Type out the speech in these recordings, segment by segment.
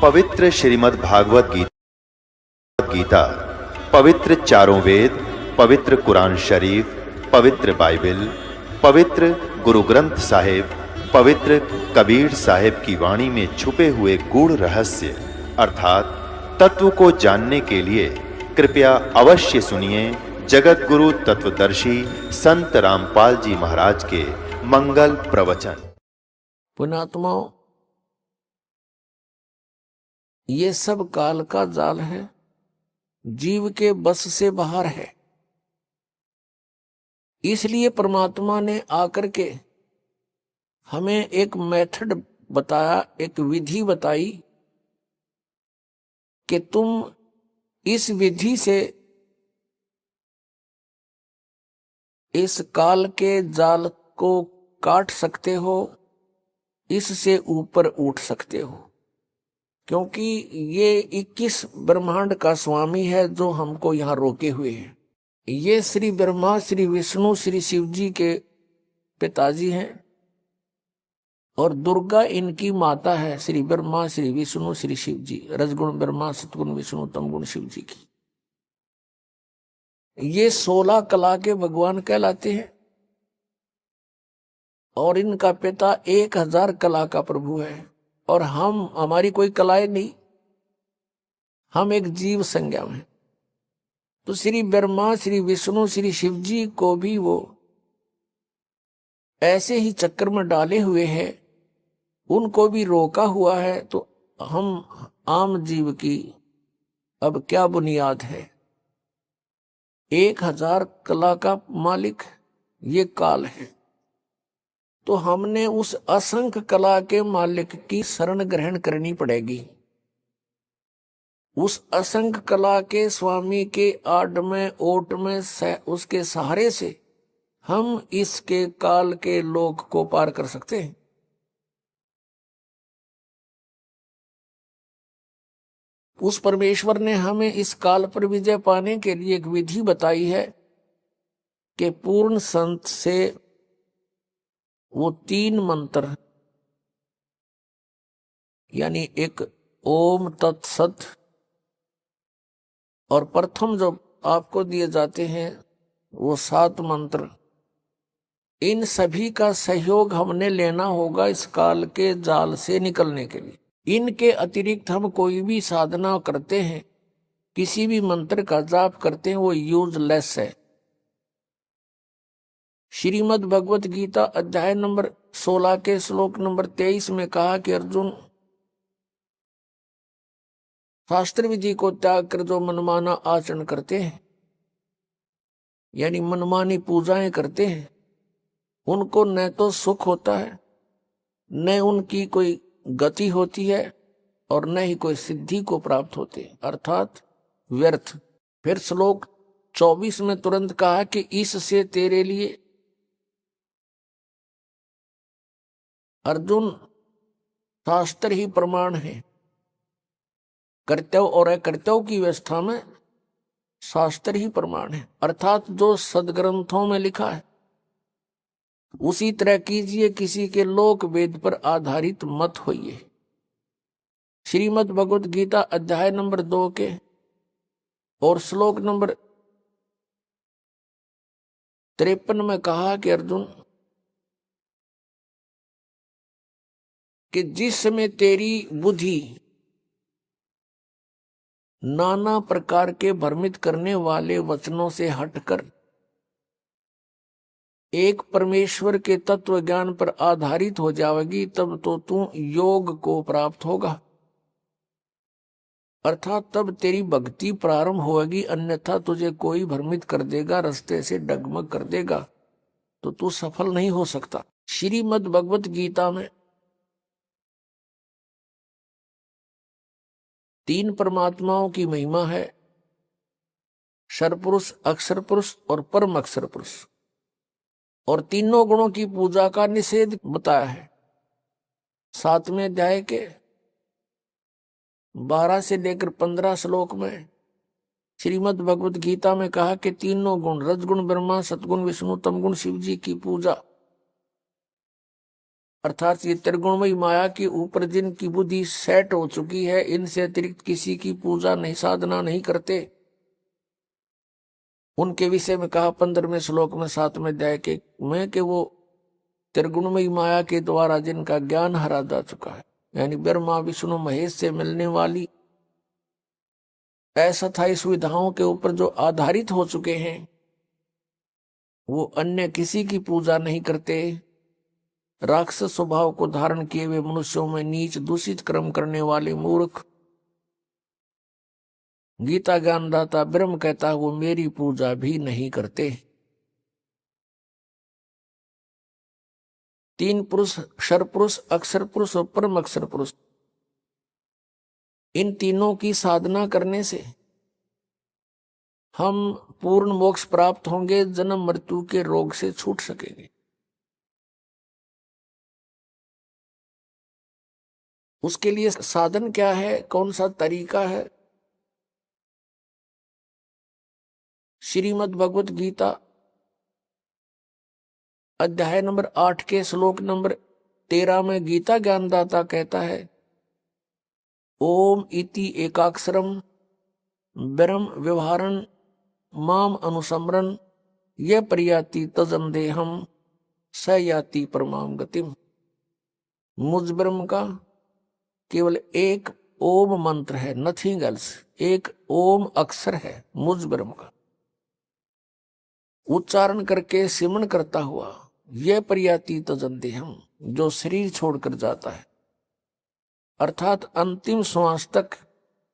पवित्र श्रीमद् भागवत गीता, पवित्र चारों वेद, पवित्र कुरान शरीफ, पवित्र बाइबल, पवित्र गुरु ग्रंथ साहिब, पवित्र कबीर साहिब की वाणी में छुपे हुए गूढ़ रहस्य अर्थात तत्व को जानने के लिए कृपया अवश्य सुनिए जगत गुरु तत्वदर्शी संत रामपाल जी महाराज के मंगल प्रवचन। पुण्यात्माओं, ये सब काल का जाल है, जीव के बस से बाहर है। इसलिए परमात्मा ने आकर के हमें एक मेथड बताया, एक विधि बताई कि तुम इस विधि से इस काल के जाल को काट सकते हो, इससे ऊपर उठ सकते हो। क्योंकि ये 21 ब्रह्मांड का स्वामी है जो हमको यहाँ रोके हुए है। ये श्री ब्रह्मा, श्री विष्णु, श्री शिव जी के पिताजी हैं और दुर्गा इनकी माता है। श्री ब्रह्मा, श्री विष्णु, श्री शिव जी, रजगुण ब्रह्मा, सतगुण विष्णु, तमगुण शिव जी की। ये 16 कला के भगवान कहलाते हैं और इनका पिता 1000 कला का प्रभु है। और हमारी कोई कलाएं नहीं, हम एक जीव संज्ञा में। तो श्री ब्रह्मा, श्री विष्णु, श्री शिव जी को भी वो ऐसे ही चक्कर में डाले हुए हैं, उनको भी रोका हुआ है। तो हम आम जीव की अब क्या बुनियाद है? 1000 कला का मालिक ये काल है। तो हमने उस असंख्य कला के मालिक की शरण ग्रहण करनी पड़ेगी। उस असंख्य कला के स्वामी के आड़ में, ओट में, उसके सहारे से हम इसके काल के लोक को पार कर सकते हैं। उस परमेश्वर ने हमें इस काल पर विजय पाने के लिए एक विधि बताई है कि पूर्ण संत से वो 3 मंत्र, यानी एक ओम तत्सत और प्रथम जो आपको दिए जाते हैं वो 7 मंत्र, इन सभी का सहयोग हमने लेना होगा इस काल के जाल से निकलने के लिए। इनके अतिरिक्त हम कोई भी साधना करते हैं, किसी भी मंत्र का जाप करते हैं, वो यूजलेस है। श्रीमद् भगवत गीता अध्याय नंबर 16 के श्लोक नंबर 23 में कहा कि अर्जुन, शास्त्र विधि को त्याग कर जो मनमाना आचरण करते हैं, यानी मनमानी पूजाएं करते हैं, उनको न तो सुख होता है, न उनकी कोई गति होती है और न ही कोई सिद्धि को प्राप्त होते, अर्थात व्यर्थ। फिर श्लोक 24 में तुरंत कहा कि इससे तेरे लिए अर्जुन शास्त्र ही प्रमाण है। कर्तव्य और अकर्तव्य की व्यवस्था में शास्त्र ही प्रमाण है, अर्थात जो सदग्रंथों में लिखा है उसी तरह कीजिए, किसी के लोक वेद पर आधारित मत होइए। श्रीमद् भगवत गीता अध्याय नंबर 2 के और श्लोक नंबर 53 में कहा कि अर्जुन, कि जिस समय तेरी बुद्धि नाना प्रकार के भ्रमित करने वाले वचनों से हटकर एक परमेश्वर के तत्व ज्ञान पर आधारित हो जाएगी, तब तो तू योग को प्राप्त होगा, अर्थात तब तेरी भक्ति प्रारंभ होगी। अन्यथा तुझे कोई भ्रमित कर देगा, रास्ते से डगमग कर देगा, तो तू सफल नहीं हो सकता। श्रीमद् भगवत गीता में 3 परमात्माओं की महिमा है, सर्वपुरुष, अक्षर पुरुष और परम अक्षर पुरुष, और तीनों गुणों की पूजा का निषेध बताया है। 7वें अध्याय के 12 से लेकर 15 श्लोक में श्रीमद् भगवत गीता में कहा कि तीनों गुण, रजगुण ब्रह्मा, सतगुण विष्णु, तमगुण शिव जी की पूजा अर्थात ये त्रिगुणमयी माया के ऊपर जिनकी बुद्धि सेट हो चुकी है, इनसे अतिरिक्त किसी की पूजा नहीं, साधना नहीं करते, उनके विषय में कहा 15वें श्लोक में 7वें अध्याय के में कि वो त्रिगुणमयी माया के द्वारा जिनका ज्ञान हरा जा चुका है, यानी ब्रह्मा विष्णु महेश से मिलने वाली अस्थायी सुविधाओं के ऊपर जो आधारित हो चुके हैं, वो अन्य किसी की पूजा नहीं करते। राक्षस स्वभाव को धारण किए हुए मनुष्यों में नीच दूषित कर्म करने वाले मूर्ख, गीता ज्ञानदाता ब्रह्म कहता है वो मेरी पूजा भी नहीं करते। 3 पुरुष, क्षर पुरुष, अक्षर पुरुष और परम अक्षर पुरुष, इन तीनों की साधना करने से हम पूर्ण मोक्ष प्राप्त होंगे, जन्म मृत्यु के रोग से छूट सकेंगे। उसके लिए साधन क्या है, कौन सा तरीका है? श्रीमद् भगवत गीता अध्याय नंबर 8 के श्लोक नंबर 13 में गीता ज्ञानदाता कहता है, ओम इति एकाक्षरम ब्रह्म व्यवहारन माम अनुसमरन ये प्रयाति तजम देहम स याति परमाम गतिम। मुझ ब्रह्म का केवल एक ओम मंत्र है, नथिंग एल्स, एक ओम अक्षर है मुझ ब्रह्म का, उच्चारण करके सिमरण करता हुआ यह प्रयाति तजम देहम, जो शरीर छोड़कर जाता है, अर्थात अंतिम श्वास तक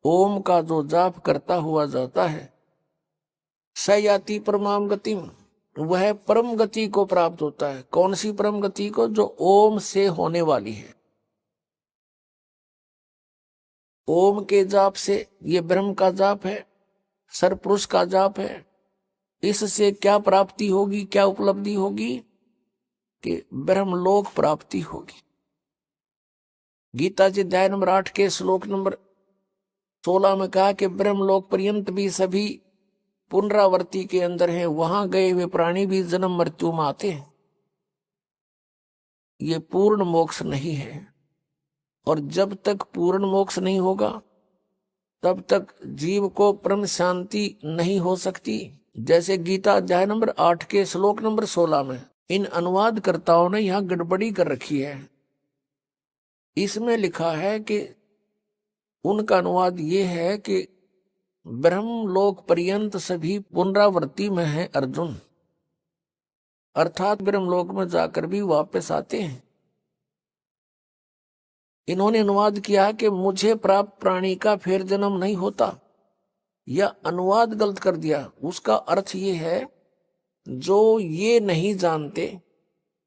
ओम का जो जाप करता हुआ जाता है, स याति परमाम गतिम, वह परम गति को प्राप्त होता है। कौन सी परम गति को? जो ओम से होने वाली है। ओम के जाप से, ये ब्रह्म का जाप है, सरपुरुष का जाप है, इससे क्या प्राप्ति होगी, क्या उपलब्धि होगी? कि ब्रह्मलोक प्राप्ति होगी। गीता जी अध्याय नंबर 8 के श्लोक नंबर 16 में कहा कि ब्रह्मलोक पर्यंत भी सभी पुनरावर्ती के अंदर हैं, वहां गए हुए प्राणी भी जन्म मृत्यु में आते हैं। ये पूर्ण मोक्ष नहीं है, और जब तक पूर्ण मोक्ष नहीं होगा तब तक जीव को परम शांति नहीं हो सकती। जैसे गीता अध्याय नंबर 8 के श्लोक नंबर 16 में इन अनुवादकर्ताओं ने यहां गड़बड़ी कर रखी है। इसमें लिखा है कि उनका अनुवाद ये है कि ब्रह्मलोक पर्यंत सभी पुनरावृत्ति में है अर्जुन, अर्थात ब्रह्मलोक में जाकर भी वापस आते हैं। इन्होंने अनुवाद किया कि मुझे प्राप्त प्राणी का फिर जन्म नहीं होता, या अनुवाद गलत कर दिया। उसका अर्थ ये है, जो ये नहीं जानते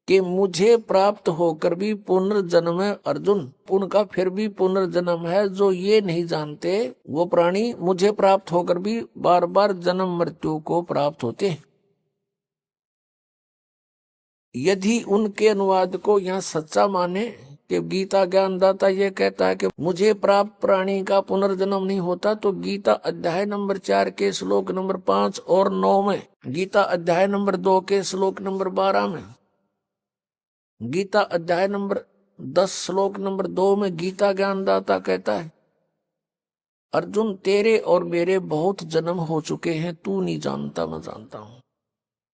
कि मुझे प्राप्त होकर भी पुनर्जन्म है अर्जुन, उनका फिर भी पुनर्जन्म है। जो ये नहीं जानते वो प्राणी मुझे प्राप्त होकर भी बार बार जन्म मृत्यु को प्राप्त होते हैं। यदि उनके अनुवाद को यहाँ सच्चा माने कि गीता ज्ञानदाता ये कहता है कि मुझे प्राप्त प्राणी का पुनर्जन्म नहीं होता, तो गीता अध्याय नंबर 4 के श्लोक नंबर 5 और 9 में, गीता अध्याय नंबर 2 के श्लोक नंबर 12 में, गीता अध्याय नंबर 10 श्लोक नंबर 2 में गीता ज्ञानदाता कहता है, अर्जुन तेरे और मेरे बहुत जन्म हो चुके हैं, तू नहीं जानता मैं जानता हूं।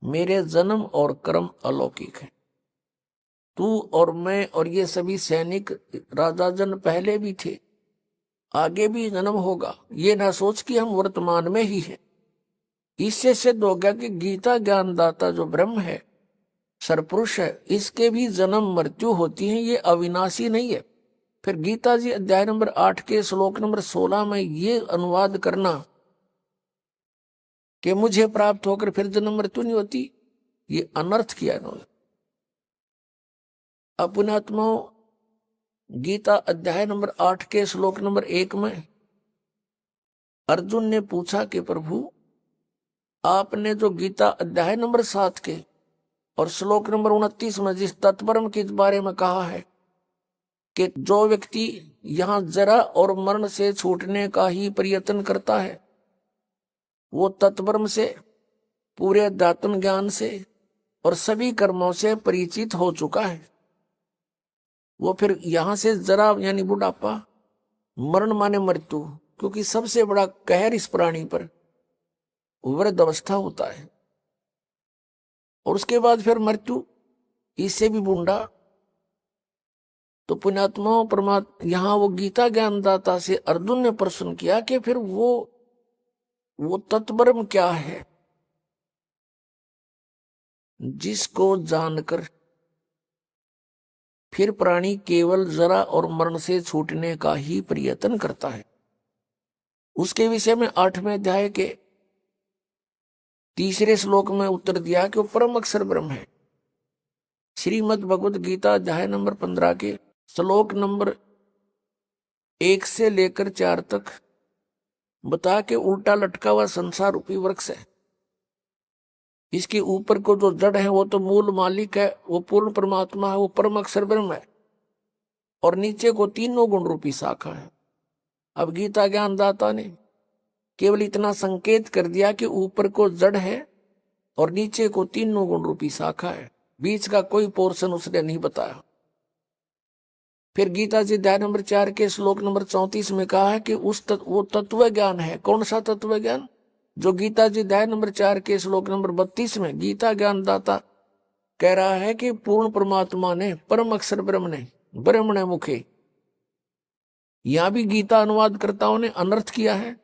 मेरे जन्म और कर्म अलौकिक है। तू और मैं और ये सभी सैनिक राजा जन पहले भी थे, आगे भी जन्म होगा। ये ना सोच कि हम वर्तमान में ही हैं। इससे सिद्ध हो गया कि गीता ज्ञानदाता जो ब्रह्म है, सरपुरुष है, इसके भी जन्म मृत्यु होती है, ये अविनाशी नहीं है। फिर गीता जी अध्याय नंबर 8 के श्लोक नंबर 16 में ये अनुवाद करना कि मुझे प्राप्त होकर फिर जन्म मृत्यु नहीं होती, ये अनर्थ किया इन्होंने। अपने आत्माओं, गीता अध्याय नंबर 8 के श्लोक नंबर 1 में अर्जुन ने पूछा कि प्रभु आपने जो गीता अध्याय नंबर 7 के और श्लोक नंबर 29 में जिस तत्परम के बारे में कहा है कि जो व्यक्ति यहाँ जरा और मरण से छूटने का ही प्रयत्न करता है, वो तत्परम से, पूरे अध्यात्म ज्ञान से और सभी कर्मों से परिचित हो चुका है। वो फिर यहां से जरा यानी बुढ़ापा, मरण माने मृत्यु, क्योंकि सबसे बड़ा कहर इस प्राणी पर वृद्ध अवस्था होता है। और उसके बाद फिर मृत्यु, इससे भी बूढ़ा। तो पुण्यात्माओं, परमात्मा यहां वो गीता ज्ञानदाता से अर्जुन ने प्रश्न किया कि फिर वो तत्ब्रह्म क्या है जिसको जानकर फिर प्राणी केवल जरा और मरण से छूटने का ही प्रयत्न करता है। उसके विषय में 8वें अध्याय के 3 श्लोक में उत्तर दिया कि वो परम अक्षर ब्रह्म है। श्रीमद् भगवद गीता अध्याय नंबर 15 के श्लोक नंबर 1 से लेकर 4 तक बता के उल्टा लटका हुआ संसार रूपी वृक्ष है। इसके ऊपर को जो जड़ है वो तो मूल मालिक है, वो पूर्ण परमात्मा है, वो परम अक्षर ब्रह्म है। और नीचे को तीनों गुण रूपी शाखा है। अब गीता ज्ञानदाता ने केवल इतना संकेत कर दिया कि ऊपर को जड़ है और नीचे को तीनों गुण रूपी शाखा है, बीच का कोई पोर्शन उसने नहीं बताया। फिर गीता जी अध्याय नंबर 4 के श्लोक नंबर 34 में कहा है कि वो तत्व ज्ञान है। कौन सा तत्व ज्ञान? जो गीता जी अध्याय नंबर 4 के श्लोक नंबर 32 में गीता ज्ञानदाता कह रहा है कि पूर्ण परमात्मा ने, परम अक्षर ब्रह्म ने, ब्रह्मणे मुखे, यहां भी गीता अनुवादकर्ताओं ने अनर्थ किया है।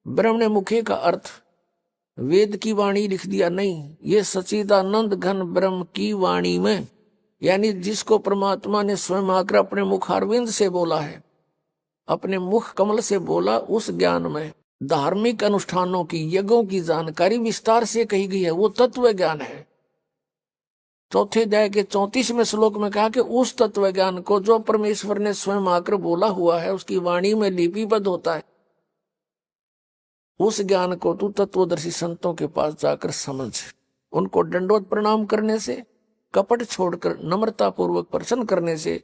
ब्रह्मणे मुखे का अर्थ वेद की वाणी लिख दिया, नहीं, ये सच्चिदानंद घन ब्रह्म की वाणी में, यानी जिसको परमात्मा ने स्वयं आकर अपने मुखारविंद से बोला है, अपने मुख कमल से बोला, उस ज्ञान में धार्मिक अनुष्ठानों की, यज्ञों की जानकारी विस्तार से कही गई है। वो तत्व ज्ञान है। 4 अध्याय के 34वें श्लोक में कहा कि उस तत्व ज्ञान को जो परमेश्वर ने स्वयं आकर बोला हुआ है, उसकी वाणी में लिपिबद्ध होता है, उस ज्ञान को तू तत्वदर्शी संतों के पास जाकर समझ। उनको दंडवत प्रणाम करने से, कपट छोड़कर नम्रता पूर्वक प्रश्न करने से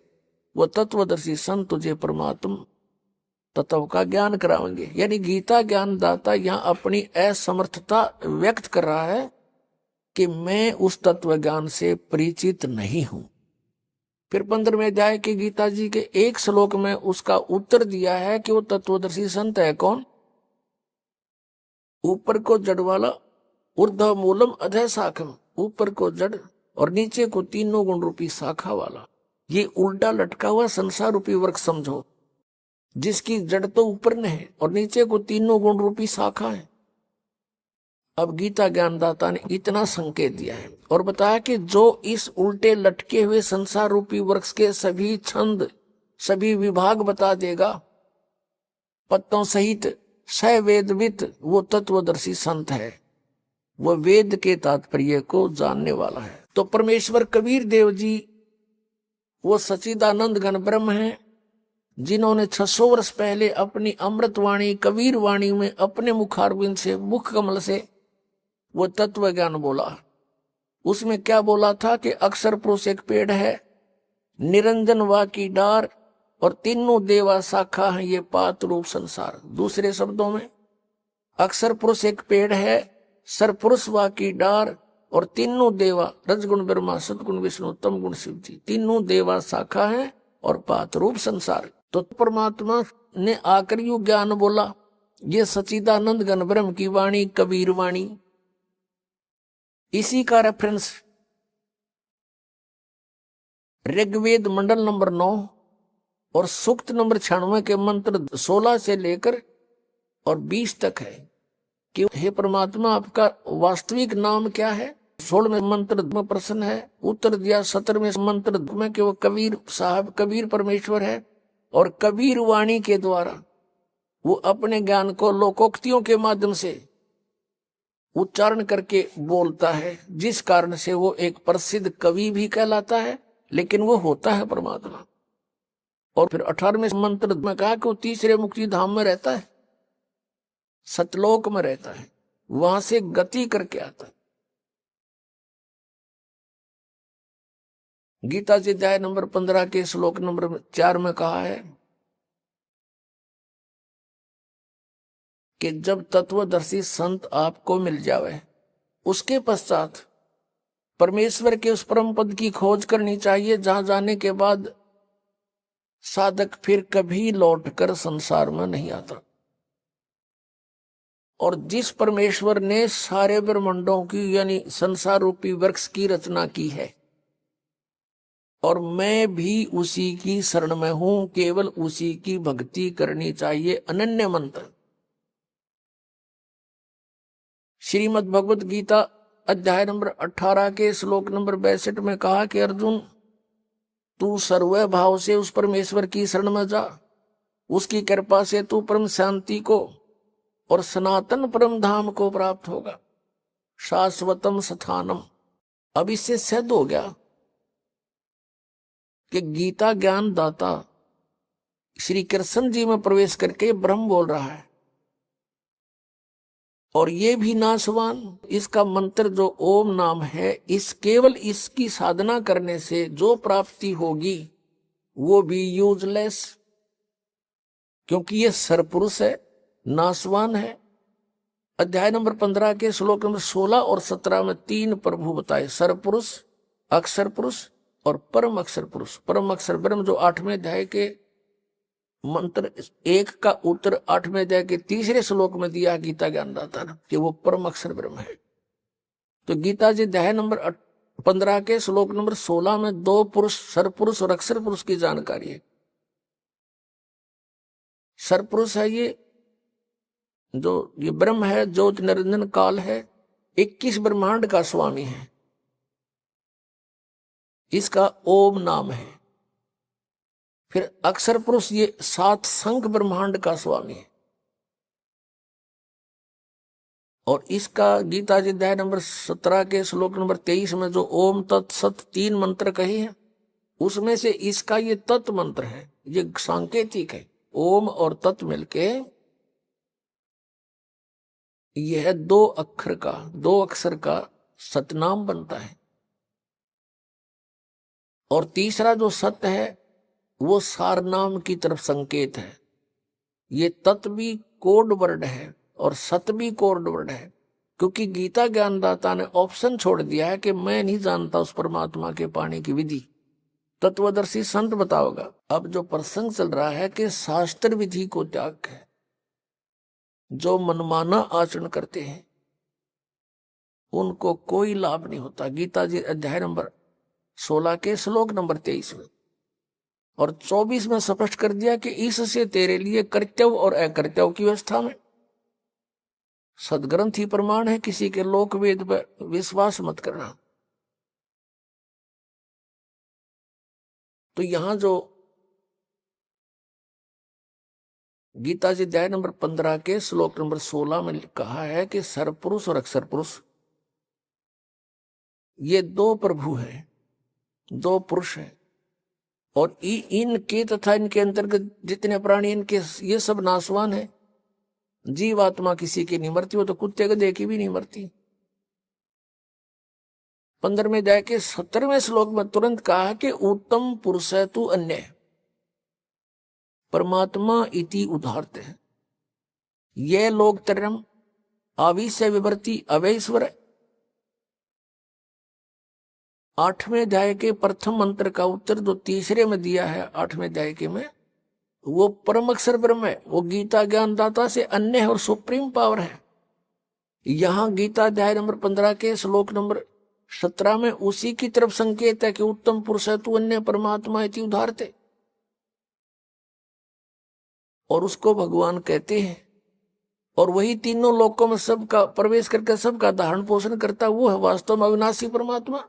वो तत्वदर्शी संत तुझे परमात्मा तत्व का ज्ञान कराएंगे। यानी गीता ज्ञानदाता यहाँ अपनी असमर्थता व्यक्त कर रहा है कि मैं उस तत्व ज्ञान से परिचित नहीं हूं। फिर 15वें अध्याय के गीता जी के एक श्लोक में उसका उत्तर दिया है कि वो तत्वदर्शी संत है कौन? ऊपर को जड़ वाला, ऊर्ध्व मूलम अधः शाखम, ऊपर को जड़ और नीचे को तीनों गुण रूपी शाखा वाला। ये उल्टा लटका हुआ संसार रूपी वृक्ष समझो, जिसकी जड़ तो ऊपर ने है और नीचे को तीनों गुण रूपी शाखा है। अब गीता ज्ञानदाता ने इतना संकेत दिया है और बताया कि जो इस उल्टे लटके हुए संसार रूपी वृक्ष के सभी छंद, सभी विभाग बता देगा पत्तों सहित सवेदवित, वो तत्वदर्शी संत है, वो वेद के तात्पर्य को जानने वाला है। तो परमेश्वर कबीर देव जी वो सच्चिदानंद घन ब्रह्म है, जिन्होंने 600 वर्ष पहले अपनी अमृतवाणी कबीर वाणी में अपने मुखारविंद से, मुख कमल से वो तत्व ज्ञान बोला। उसमें क्या बोला था कि अक्षर पुरुष एक पेड़ है, निरंजन वा की डार और तीनों देवा शाखा है ये पात रूप संसार। दूसरे शब्दों में अक्षर पुरुष एक पेड़ है, सरपुरुष वा की डार और तीनों देवा, रजगुण ब्रह्मा, सतगुण विष्णु, तम गुण शिव जी, तीनों देवा शाखा है और पात रूप संसार। तो परमात्मा ने आकर यू ज्ञान बोला, ये सच्चिदानंद घन ब्रह्म की वाणी कबीर वाणी। इसी का रेफरेंस ऋग्वेद मंडल नंबर 9 और सूक्त नंबर 96 के मंत्र 16 से लेकर और 20 तक है कि हे परमात्मा आपका वास्तविक नाम क्या है। 16वें मंत्र में प्रश्न है, उत्तर दिया 17वें मंत्र में कि वो कबीर साहब, कबीर परमेश्वर है और कबीर वाणी के द्वारा वो अपने ज्ञान को लोकोक्तियों के माध्यम से उच्चारण करके बोलता है, जिस कारण से वो एक प्रसिद्ध कवि भी कहलाता है, लेकिन वो होता है परमात्मा। और फिर 18वें मंत्र में कहा कि वो तीसरे मुक्ति धाम में रहता है, सतलोक में रहता है, वहां से गति करके आता है। गीता जी अध्याय नंबर 15 के श्लोक नंबर 4 में कहा है कि जब तत्वदर्शी संत आपको मिल जावे, उसके पश्चात परमेश्वर के उस परम पद की खोज करनी चाहिए, जहां जाने के बाद साधक फिर कभी लौटकर संसार में नहीं आता। और जिस परमेश्वर ने सारे ब्रह्मांडों की यानी संसार रूपी वृक्ष की रचना की है, और मैं भी उसी की शरण में हूं, केवल उसी की भक्ति करनी चाहिए। अनन्य मंत्र। श्रीमद् भगवत गीता अध्याय नंबर 18 के श्लोक नंबर 62 में कहा कि अर्जुन, तू सर्व भाव से उस परमेश्वर की शरण में जा, उसकी कृपा से तू परम शांति को और सनातन परम धाम को प्राप्त होगा, शाश्वतम स्थानम। अब इससे सिद्ध हो गया कि गीता ज्ञान दाता श्री कृष्ण जी में प्रवेश करके ब्रह्म बोल रहा है, और ये भी नाशवान। इसका मंत्र जो ओम नाम है, इस केवल इसकी साधना करने से जो प्राप्ति होगी वो भी यूजलेस, क्योंकि ये सरपुरुष है, नाशवान है। अध्याय नंबर 15 के श्लोक नंबर 16 और 17 में 3 प्रभु बताए, सरपुरुष, अक्षर पुरुष और परम अक्षर पुरुष। परम अक्षर ब्रह्म जो 8वें अध्याय के मंत्र 1 का उत्तर 8वें अध्याय के 3रे श्लोक में दिया गीता ज्ञानदाता ने कि वो परम अक्षर ब्रह्म है। तो गीता जी अध्याय नंबर 15 के श्लोक नंबर 16 में 2 पुरुष, सरपुरुष और अक्षर पुरुष की जानकारी है। सरपुरुष है ये ब्रह्म है, ज्योति निरंजन काल है, 21 ब्रह्मांड का स्वामी है, इसका ओम नाम है। फिर अक्षर पुरुष ये 7 संख्य ब्रह्मांड का स्वामी है, और इसका गीता जी अध्याय नंबर 17 के श्लोक नंबर 23 में जो ओम तत् सत 3 मंत्र कहे हैं, उसमें से इसका ये तत् मंत्र है, ये सांकेतिक है। ओम और तत् मिलके यह 2 अक्षर का सतनाम बनता है। और तीसरा जो सत्य है वो सारनाम की तरफ संकेत है। ये तत् भी कोड वर्ड है और सत भी कोड वर्ड है, क्योंकि गीता ज्ञानदाता ने ऑप्शन छोड़ दिया है कि मैं नहीं जानता उस परमात्मा के पाने की विधि, तत्वदर्शी संत बताओगा। अब जो प्रसंग चल रहा है कि शास्त्र विधि को त्याग है, जो मनमाना आचरण करते हैं उनको कोई लाभ नहीं होता। गीता जी अध्याय नंबर 16 के श्लोक नंबर 23 में और 24 में स्पष्ट कर दिया कि इससे तेरे लिए कर्तव्य और अकर्तव्य की व्यवस्था में सदग्रंथ ही प्रमाण है, किसी के लोक वेद पर विश्वास मत करना। तो यहां जो गीता जी अध्याय नंबर 15 के श्लोक नंबर 16 में कहा है कि सरपुरुष और अक्षर पुरुष ये 2 प्रभु हैं, 2 पुरुष हैं, और इनके तथा इनके अंतर्गत जितने प्राणी इनके ये सब नाशवान है। जीवात्मा किसी की नहीं मरती, हो तो कुत्ते गधे की भी नहीं मरती। 15वें अध्याय के 17वें श्लोक में तुरंत कहा कि उत्तम पुरुष है तू अन्य, परमात्मा इति उदाहरत है। ये लोग तरम आविश्य विवर्ती अवैश्वर। 8वें अध्याय के प्रथम मंत्र का उत्तर जो तीसरे में दिया है 8वें अध्याय के में, वो परम अक्षर ब्रह्म है, वो गीता ज्ञानदाता से अन्य है और सुप्रीम पावर है। यहां गीता अध्याय नंबर 15 के श्लोक नंबर 17 में उसी की तरफ संकेत है कि उत्तम पुरुष है तू अन्य, परमात्मा इति उदाहरते, और उसको भगवान कहते हैं। और वही तीनों लोकों में सबका प्रवेश करके सबका धारण पोषण करता, वो है वास्तव में अविनाशी परमात्मा।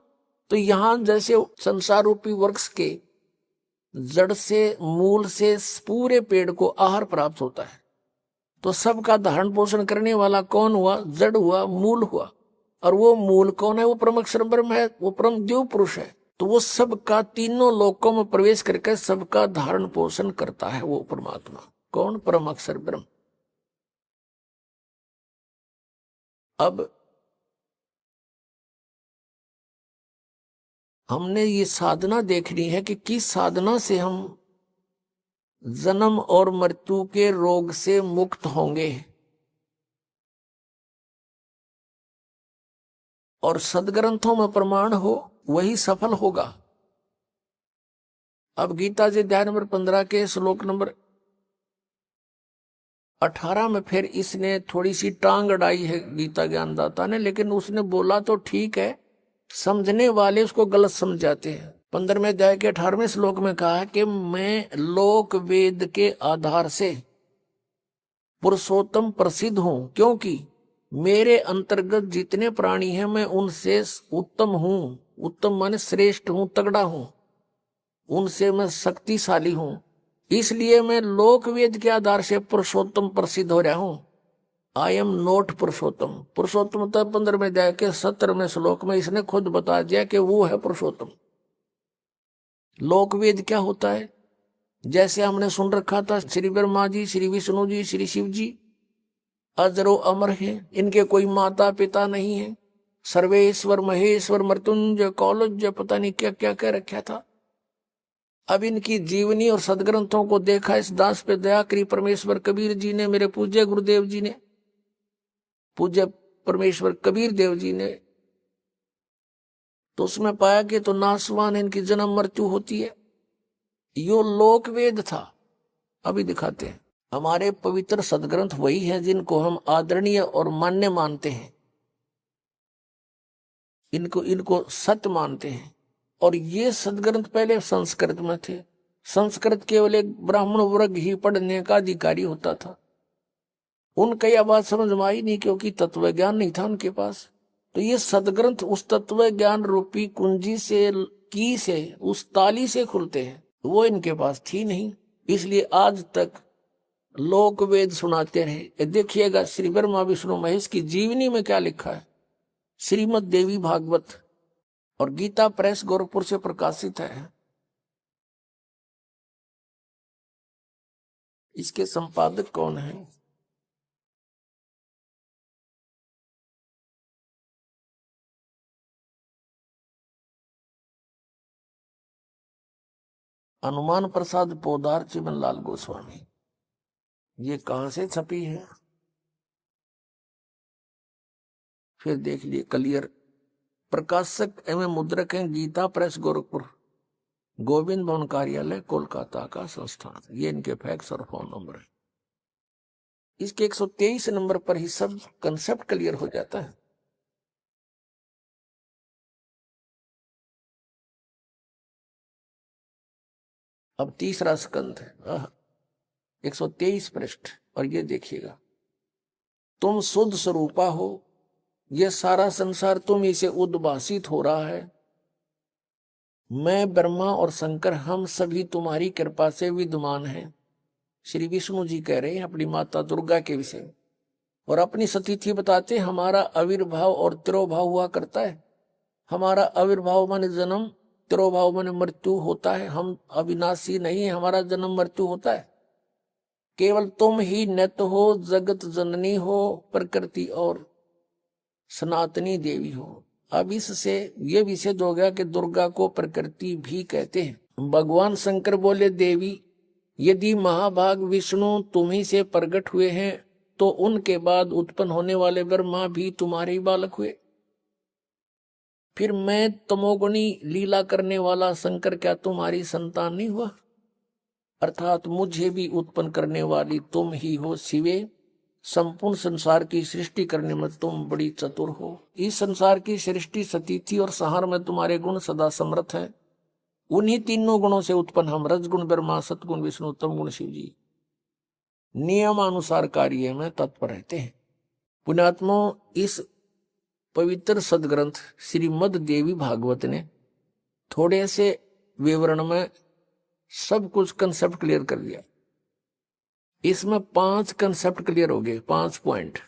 तो यहां जैसे संसार रूपी वृक्ष के जड़ से, मूल से पूरे पेड़ को आहार प्राप्त होता है, तो सबका धारण पोषण करने वाला कौन हुआ? जड़ हुआ, मूल हुआ। और वो मूल कौन है? वो परम अक्षर ब्रह्म है, वो परम देव पुरुष है। तो वो सबका तीनों लोकों में प्रवेश करके सबका धारण पोषण करता है वो परमात्मा। कौन? परम अक्षर ब्रह्म। अब हमने ये साधना देखनी है कि किस साधना से हम जन्म और मृत्यु के रोग से मुक्त होंगे और सदग्रंथों में प्रमाण हो वही सफल होगा। अब गीता जी अध्याय नंबर 15 के श्लोक नंबर 18 में फिर इसने थोड़ी सी टांग अड़ाई है गीता ज्ञानदाता ने, लेकिन उसने बोला तो ठीक है, समझने वाले उसको गलत समझ जाते हैं। 15वें अध्याय के 18वें श्लोक में कहा कि मैं लोक वेद के आधार से पुरुषोत्तम प्रसिद्ध हूं, क्योंकि मेरे अंतर्गत जितने प्राणी हैं मैं उनसे उत्तम हूं। उत्तम माने श्रेष्ठ हूं, तगड़ा हूं, उनसे मैं शक्तिशाली हूं, इसलिए मैं लोक वेद के आधार से पुरुषोत्तम प्रसिद्ध हो रहा हूं। आई एम नोट पुरुषोत्तम। पुरुषोत्तम तो 15वें अध्याय के 17वें श्लोक में इसने खुद बता दिया कि वो है पुरुषोत्तम। लोक वेद क्या होता है? जैसे हमने सुन रखा था, श्री ब्रह्मा जी, श्री विष्णु जी, श्री शिव जी अजरो अमर हैं, इनके कोई माता पिता नहीं है। सर्वेश्वर महेश्वर मृत्युंजय कौलज्य, पता नहीं क्या क्या कह रखा था। अब इनकी जीवनी और सदग्रंथों को देखा, इस दास पे दया करी परमेश्वर कबीर जी ने, मेरे पूज्य गुरुदेव जी ने, पूज्य परमेश्वर कबीर देव जी ने, तो उसमें पाया कि तो नासवान इनकी जन्म मृत्यु होती है। यो लोक वेद था। अभी दिखाते हैं। हमारे पवित्र सदग्रंथ वही हैं जिनको हम आदरणीय और मान्य मानते हैं, इनको सत्य मानते हैं। और ये सदग्रंथ पहले संस्कृत में थे। संस्कृत केवल एक ब्राह्मण वर्ग ही पढ़ने का अधिकारी होता था। उनका यह बात समझ में आई नहीं, क्योंकि तत्व ज्ञान नहीं था उनके पास। तो ये सदग्रंथ उस तत्व ज्ञान रूपी कुंजी से उस ताली से खुलते हैं, वो इनके पास थी नहीं। इसलिए आज तक लोक वेद सुनाते रहे। देखिएगा श्री ब्रह्मा विष्णु महेश की जीवनी में क्या लिखा है। श्रीमद् देवी भागवत और गीता प्रेस गोरखपुर से प्रकाशित है। इसके संपादक कौन है? हनुमान प्रसाद पोदार चिमन लाल गोस्वामी। ये कहां से छपी है फिर देख लिए क्लियर। प्रकाशक एवं मुद्रक हैं गीता प्रेस गोरखपुर, गोविंद भवन कार्यालय कोलकाता का संस्थान। ये इनके फैक्स और फोन नंबर है। इसके 123 नंबर पर ही सब कंसेप्ट क्लियर हो जाता है। अब तीसरा स्कंद है, 123 पृष्ठ। और ये देखिएगा, तुम शुद्ध स्वरूपा हो, यह सारा संसार तुम ही से उद्भासित हो रहा है। मैं ब्रह्मा और शंकर हम सभी तुम्हारी कृपा से विद्यमान हैं। श्री विष्णु जी कह रहे हैं अपनी माता दुर्गा के विषय, और अपनी सतीथि बताते, हमारा आविर्भाव और तिरोभाव हुआ करता है। हमारा आविर्भाव माने जन्म, तिरोभाव माने मृत्यु होता है। हम अविनाशी नहीं है, हमारा जन्म मृत्यु होता है। केवल तुम ही नित्य हो, जगत जननी हो, प्रकृति और सनातनी देवी हो। अब इससे ये विषय हो गया कि दुर्गा को प्रकृति भी कहते हैं। भगवान शंकर बोले, देवी यदि महाभाग विष्णु तुम्ही से प्रकट हुए हैं, तो उनके बाद उत्पन्न होने वाले ब्रह्मा भी तुम्हारे ही बालक हुए। फिर मैं तमोगुणी लीला करने वाला शंकर क्या तुम्हारी संतान नहीं हुआ? अर्थात मुझे भी उत्पन्न करने वाली तुम ही हो शिवे। संपूर्ण संसार की सृष्टि करने में तुम बड़ी चतुर हो। इस संसार की सृष्टि सतीथि और संहार में तुम्हारे गुण सदा समर्थ है। उन्हीं तीनों गुणों से उत्पन्न हम रजगुण ब्रह्मा, सतगुण विष्णु, तम गुण शिव जी नियमानुसार कार्य में तत्पर रहते हैं। पुण्यात्माओं, इस पवित्र सदग्रंथ श्रीमद् देवी भागवत ने थोड़े से विवरण में सब कुछ कंसेप्ट क्लियर कर दिया। इसमें 5 कंसेप्ट क्लियर हो गए, 5 पॉइंट।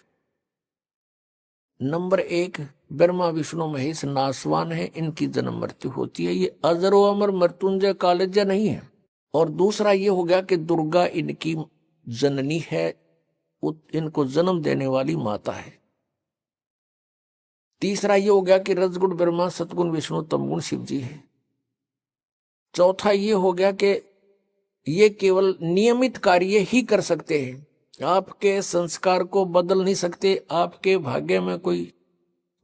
नंबर 1, ब्रह्मा विष्णु महेश नासवान है, इनकी जन्म मृत्यु होती है। ये अजरो अमर मृत्युंजय कालज्य नहीं है। और दूसरा ये हो गया कि दुर्गा इनकी जननी है, इनको जन्म देने वाली माता है। तीसरा ये हो गया कि रजगुण ब्रह्मा, सतगुण विष्णु, तमगुण शिव जी है। चौथा ये हो गया कि ये केवल नियमित कार्य ही कर सकते हैं, आपके संस्कार को बदल नहीं सकते। आपके भाग्य में कोई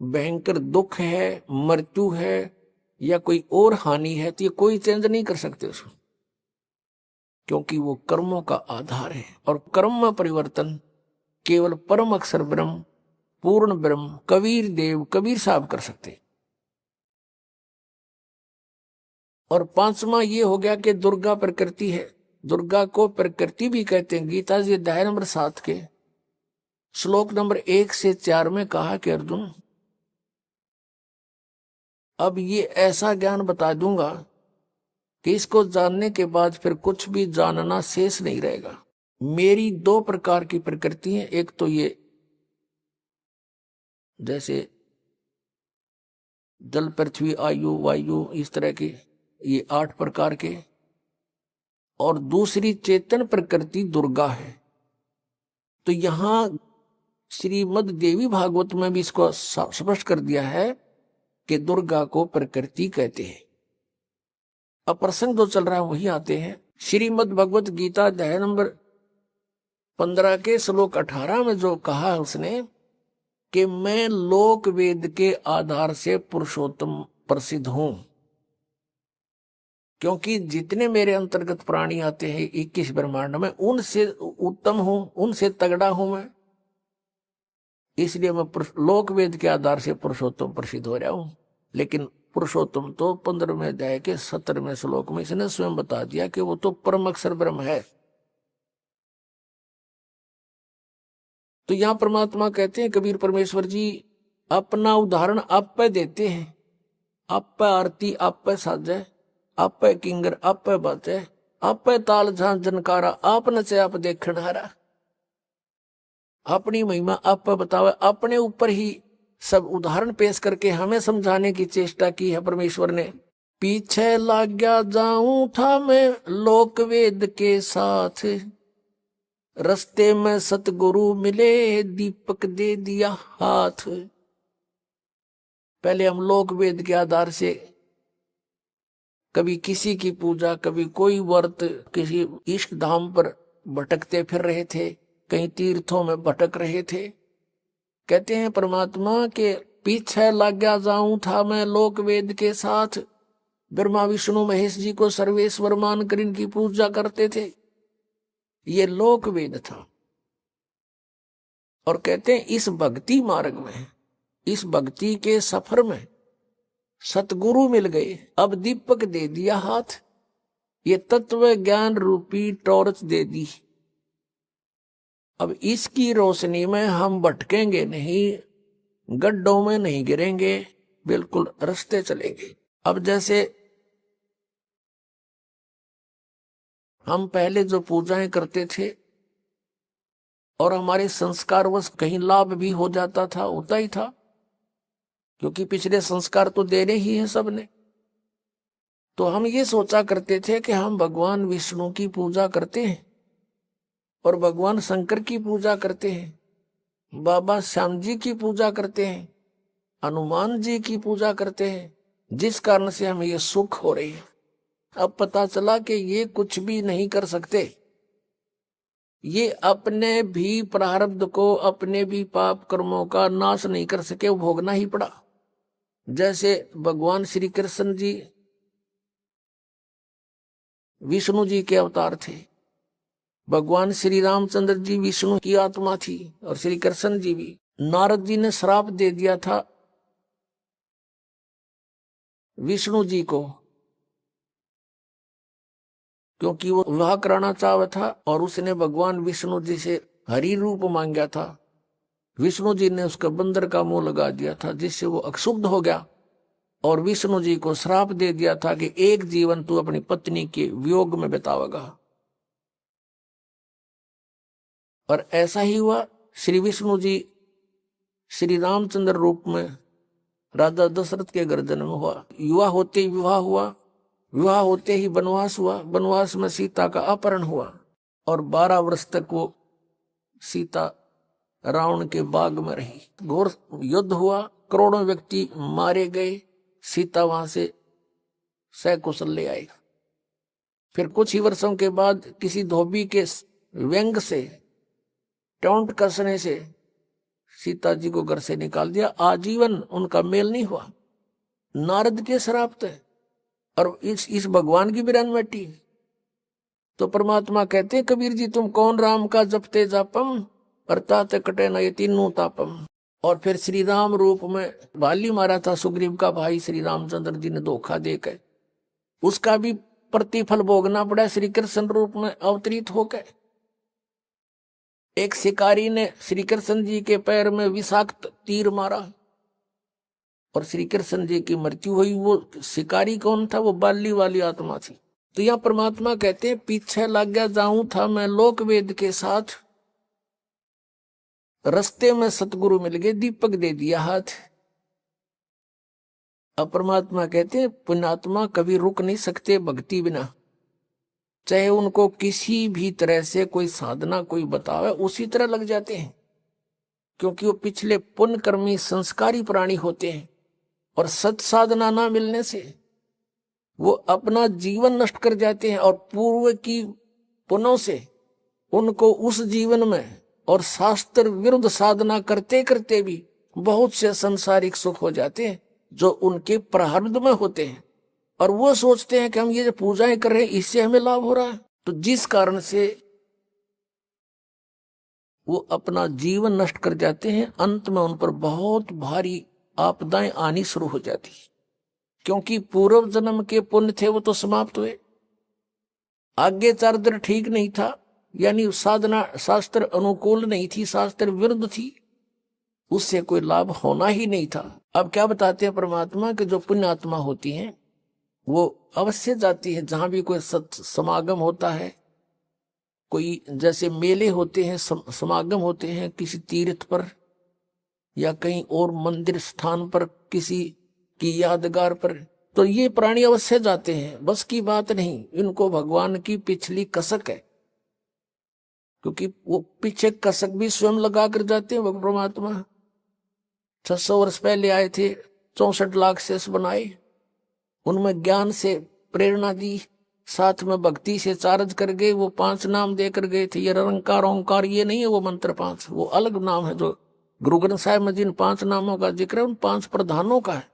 भयंकर दुख है, मृत्यु है या कोई और हानि है, तो ये कोई चेंज नहीं कर सकते उसको। क्योंकि वो कर्मों का आधार है, और कर्म में परिवर्तन केवल परम अक्षर ब्रह्म, पूर्ण ब्रह्म, कबीर देव, कबीर साहब कर सकते। और पांचवा ये हो गया कि दुर्गा प्रकृति है। दुर्गा को प्रकृति भी कहते हैं। गीता जी अध्याय नंबर 7 के श्लोक नंबर 1 से 4 में कहा कि अर्जुन, अब ये ऐसा ज्ञान बता दूंगा कि इसको जानने के बाद फिर कुछ भी जानना शेष नहीं रहेगा। मेरी 2 प्रकार की प्रकृति है। एक तो ये जैसे जल, पृथ्वी, आयु, वायु, इस तरह के ये 8 प्रकार के, और दूसरी चेतन प्रकृति दुर्गा है। तो यहां श्रीमद् देवी भागवत में भी इसको स्पष्ट कर दिया है कि दुर्गा को प्रकृति कहते हैं। अब प्रसंग जो चल रहा है वही आते हैं। श्रीमद् भगवत गीता अध्याय नंबर 15 के श्लोक 18 में जो कहा है उसने कि मैं लोक वेद के आधार से पुरुषोत्तम प्रसिद्ध हूं, क्योंकि जितने मेरे अंतर्गत प्राणी आते हैं 21 ब्रह्मांड में, उनसे उत्तम हूं, उनसे तगड़ा हूं मैं, इसलिए मैं लोक वेद के आधार से पुरुषोत्तम प्रसिद्ध हो रहा हूं। लेकिन पुरुषोत्तम तो 15वें अध्याय के 17वें श्लोक में इसने स्वयं बता दिया कि वो तो परम अक्षर ब्रह्म है। तो यहां परमात्मा कहते हैं, कबीर परमेश्वर जी अपना उदाहरण आप पे देते हैं। आप पे आरती, आप पे साजे, आप पे किंगर, आप पे बाजे, आप पे ताल झांझ जनकारा, आप नचे आप देखण हारा। अपनी महिमा आप पे बतावे, अपने ऊपर ही सब उदाहरण पेश करके हमें समझाने की चेष्टा की है परमेश्वर ने। पीछे लग गया जाऊं था मैं लोक वेद के साथ, रस्ते में सतगुरु मिले दीपक दे दिया हाथ। पहले हम लोक वेद के आधार से कभी किसी की पूजा, कभी कोई व्रत, किसी इष्ट धाम पर भटकते फिर रहे थे, कहीं तीर्थों में भटक रहे थे। कहते हैं परमात्मा के पीछे लग गया जाऊं था मैं लोक वेद के साथ। ब्रह्मा विष्णु महेश जी को सर्वेश्वर मानकर इनकी पूजा करते थे, ये लोक वेद था। और कहते हैं इस भक्ति मार्ग में, इस भक्ति के सफर में सतगुरु मिल गए, अब दीपक दे दिया हाथ, ये तत्व ज्ञान रूपी टॉर्च दे दी। अब इसकी रोशनी में हम भटकेंगे नहीं, गड्ढों में नहीं गिरेंगे, बिल्कुल रास्ते चलेंगे। अब जैसे हम पहले जो पूजाएं करते थे और हमारे संस्कारवश कहीं लाभ भी हो जाता था, होता ही था, क्योंकि पिछले संस्कार तो देने ही है सबने। तो हम ये सोचा करते थे कि हम भगवान विष्णु की पूजा करते हैं और भगवान शंकर की पूजा करते हैं, बाबा श्याम जी की पूजा करते हैं, हनुमान जी की पूजा करते हैं, जिस कारण से हमें ये सुख हो रही है। अब पता चला कि ये कुछ भी नहीं कर सकते, ये अपने भी प्रारब्ध को, अपने भी पाप कर्मों का नाश नहीं कर सके, वो भोगना ही पड़ा। जैसे भगवान श्री कृष्ण जी विष्णु जी के अवतार थे, भगवान श्री रामचंद्र जी विष्णु की आत्मा थी, और श्री कृष्ण जी भी। नारद जी ने श्राप दे दिया था विष्णु जी को, क्योंकि वो विवाह कराना चाहता था और उसने भगवान विष्णु जी से हरि रूप मांगा था। विष्णु जी ने उसका बंदर का मुंह लगा दिया था, जिससे वो अक्षुब्ध हो गया और विष्णु जी को श्राप दे दिया था कि एक जीवन तू अपनी पत्नी के वियोग में बितावेगा। और ऐसा ही हुआ। श्री विष्णु जी श्री रामचंद्र रूप में राजा दशरथ के घर जन्म हुआ। युवा होते ही विवाह हुआ, विवाह होते ही वनवास हुआ, वनवास में सीता का अपहरण हुआ और 12 वर्ष तक वो सीता रावण के बाग में रही। घोर युद्ध हुआ, करोड़ों व्यक्ति मारे गए, सीता वहां से सकुशल ले आई। फिर कुछ ही वर्षों के बाद किसी धोबी के व्यंग से, टोंट कसने से सीता जी को घर से निकाल दिया। आजीवन उनका मेल नहीं हुआ, नारद के श्राप थे और इस भगवान की बिरान बैठी। तो परमात्मा कहते हैं कबीर जी तुम कौन राम का जपते जापम, अर्थात कटे न ये तीनों तापम। और फिर श्री राम रूप में बाली मारा था सुग्रीव का भाई श्री रामचंद्र जी ने धोखा देकर, उसका भी प्रतिफल भोगना पड़ा श्री कृष्ण रूप में अवतरित होकर। एक शिकारी ने श्री कृष्ण जी के पैर में विषाक्त तीर मारा और श्री कृष्ण जी की मृत्यु हुई। वो शिकारी कौन था? वो बाली वाली आत्मा थी। तो यहां परमात्मा कहते हैं पीछे लग गया जाऊं था मैं लोक वेद के साथ, रस्ते में सतगुरु मिल गए दीपक दे दिया हाथ। अब परमात्मा कहते हैं पुण्यात्मा कभी रुक नहीं सकते भक्ति बिना, चाहे उनको किसी भी तरह से कोई साधना कोई बतावे उसी तरह लग जाते हैं, क्योंकि वो पिछले पुण्य कर्मी संस्कारी प्राणी होते हैं। और सत साधना ना मिलने से वो अपना जीवन नष्ट कर जाते हैं और पूर्व की पुण्यों से उनको उस जीवन में और शास्त्र विरुद्ध साधना करते करते भी बहुत से सांसारिक सुख हो जाते हैं जो उनके प्रारब्ध में होते हैं। और वो सोचते हैं कि हम ये जो पूजाएं कर रहे हैं इससे हमें लाभ हो रहा है, तो जिस कारण से वो अपना जीवन नष्ट कर जाते हैं। अंत में उन पर बहुत भारी आपदाएं आनी शुरू हो जाती है, क्योंकि पूर्व जन्म के पुण्य थे वो तो समाप्त हुए, आगे चारित्र ठीक नहीं था, यानी साधना शास्त्र अनुकूल नहीं थी, शास्त्र विरुद्ध थी, उससे कोई लाभ होना ही नहीं था। अब क्या बताते हैं परमात्मा कि जो पुण्य आत्मा होती हैं वो अवश्य जाती है जहां भी कोई समागम होता है, कोई जैसे मेले होते हैं समागम होते हैं किसी तीर्थ पर या कहीं और मंदिर स्थान पर किसी की यादगार पर, तो ये प्राणी अवश्य जाते हैं, बस की बात नहीं, इनको भगवान की पिछली कसक है, क्योंकि वो पीछे कसक भी स्वयं लगा कर जाते हैं। वो परमात्मा 600 वर्ष पहले आए थे, 64 लाख शेष बनाए, उनमें ज्ञान से प्रेरणा दी, साथ में भक्ति से चार्ज कर गए, वो 5 नाम देकर गए थे। ये निरंकार ओंकार ये नहीं है वो मंत्र 5, वो अलग नाम है। जो गुरु ग्रंथ साहिब में जिन 5 नामों का जिक्र है उन 5 प्रधानों का है।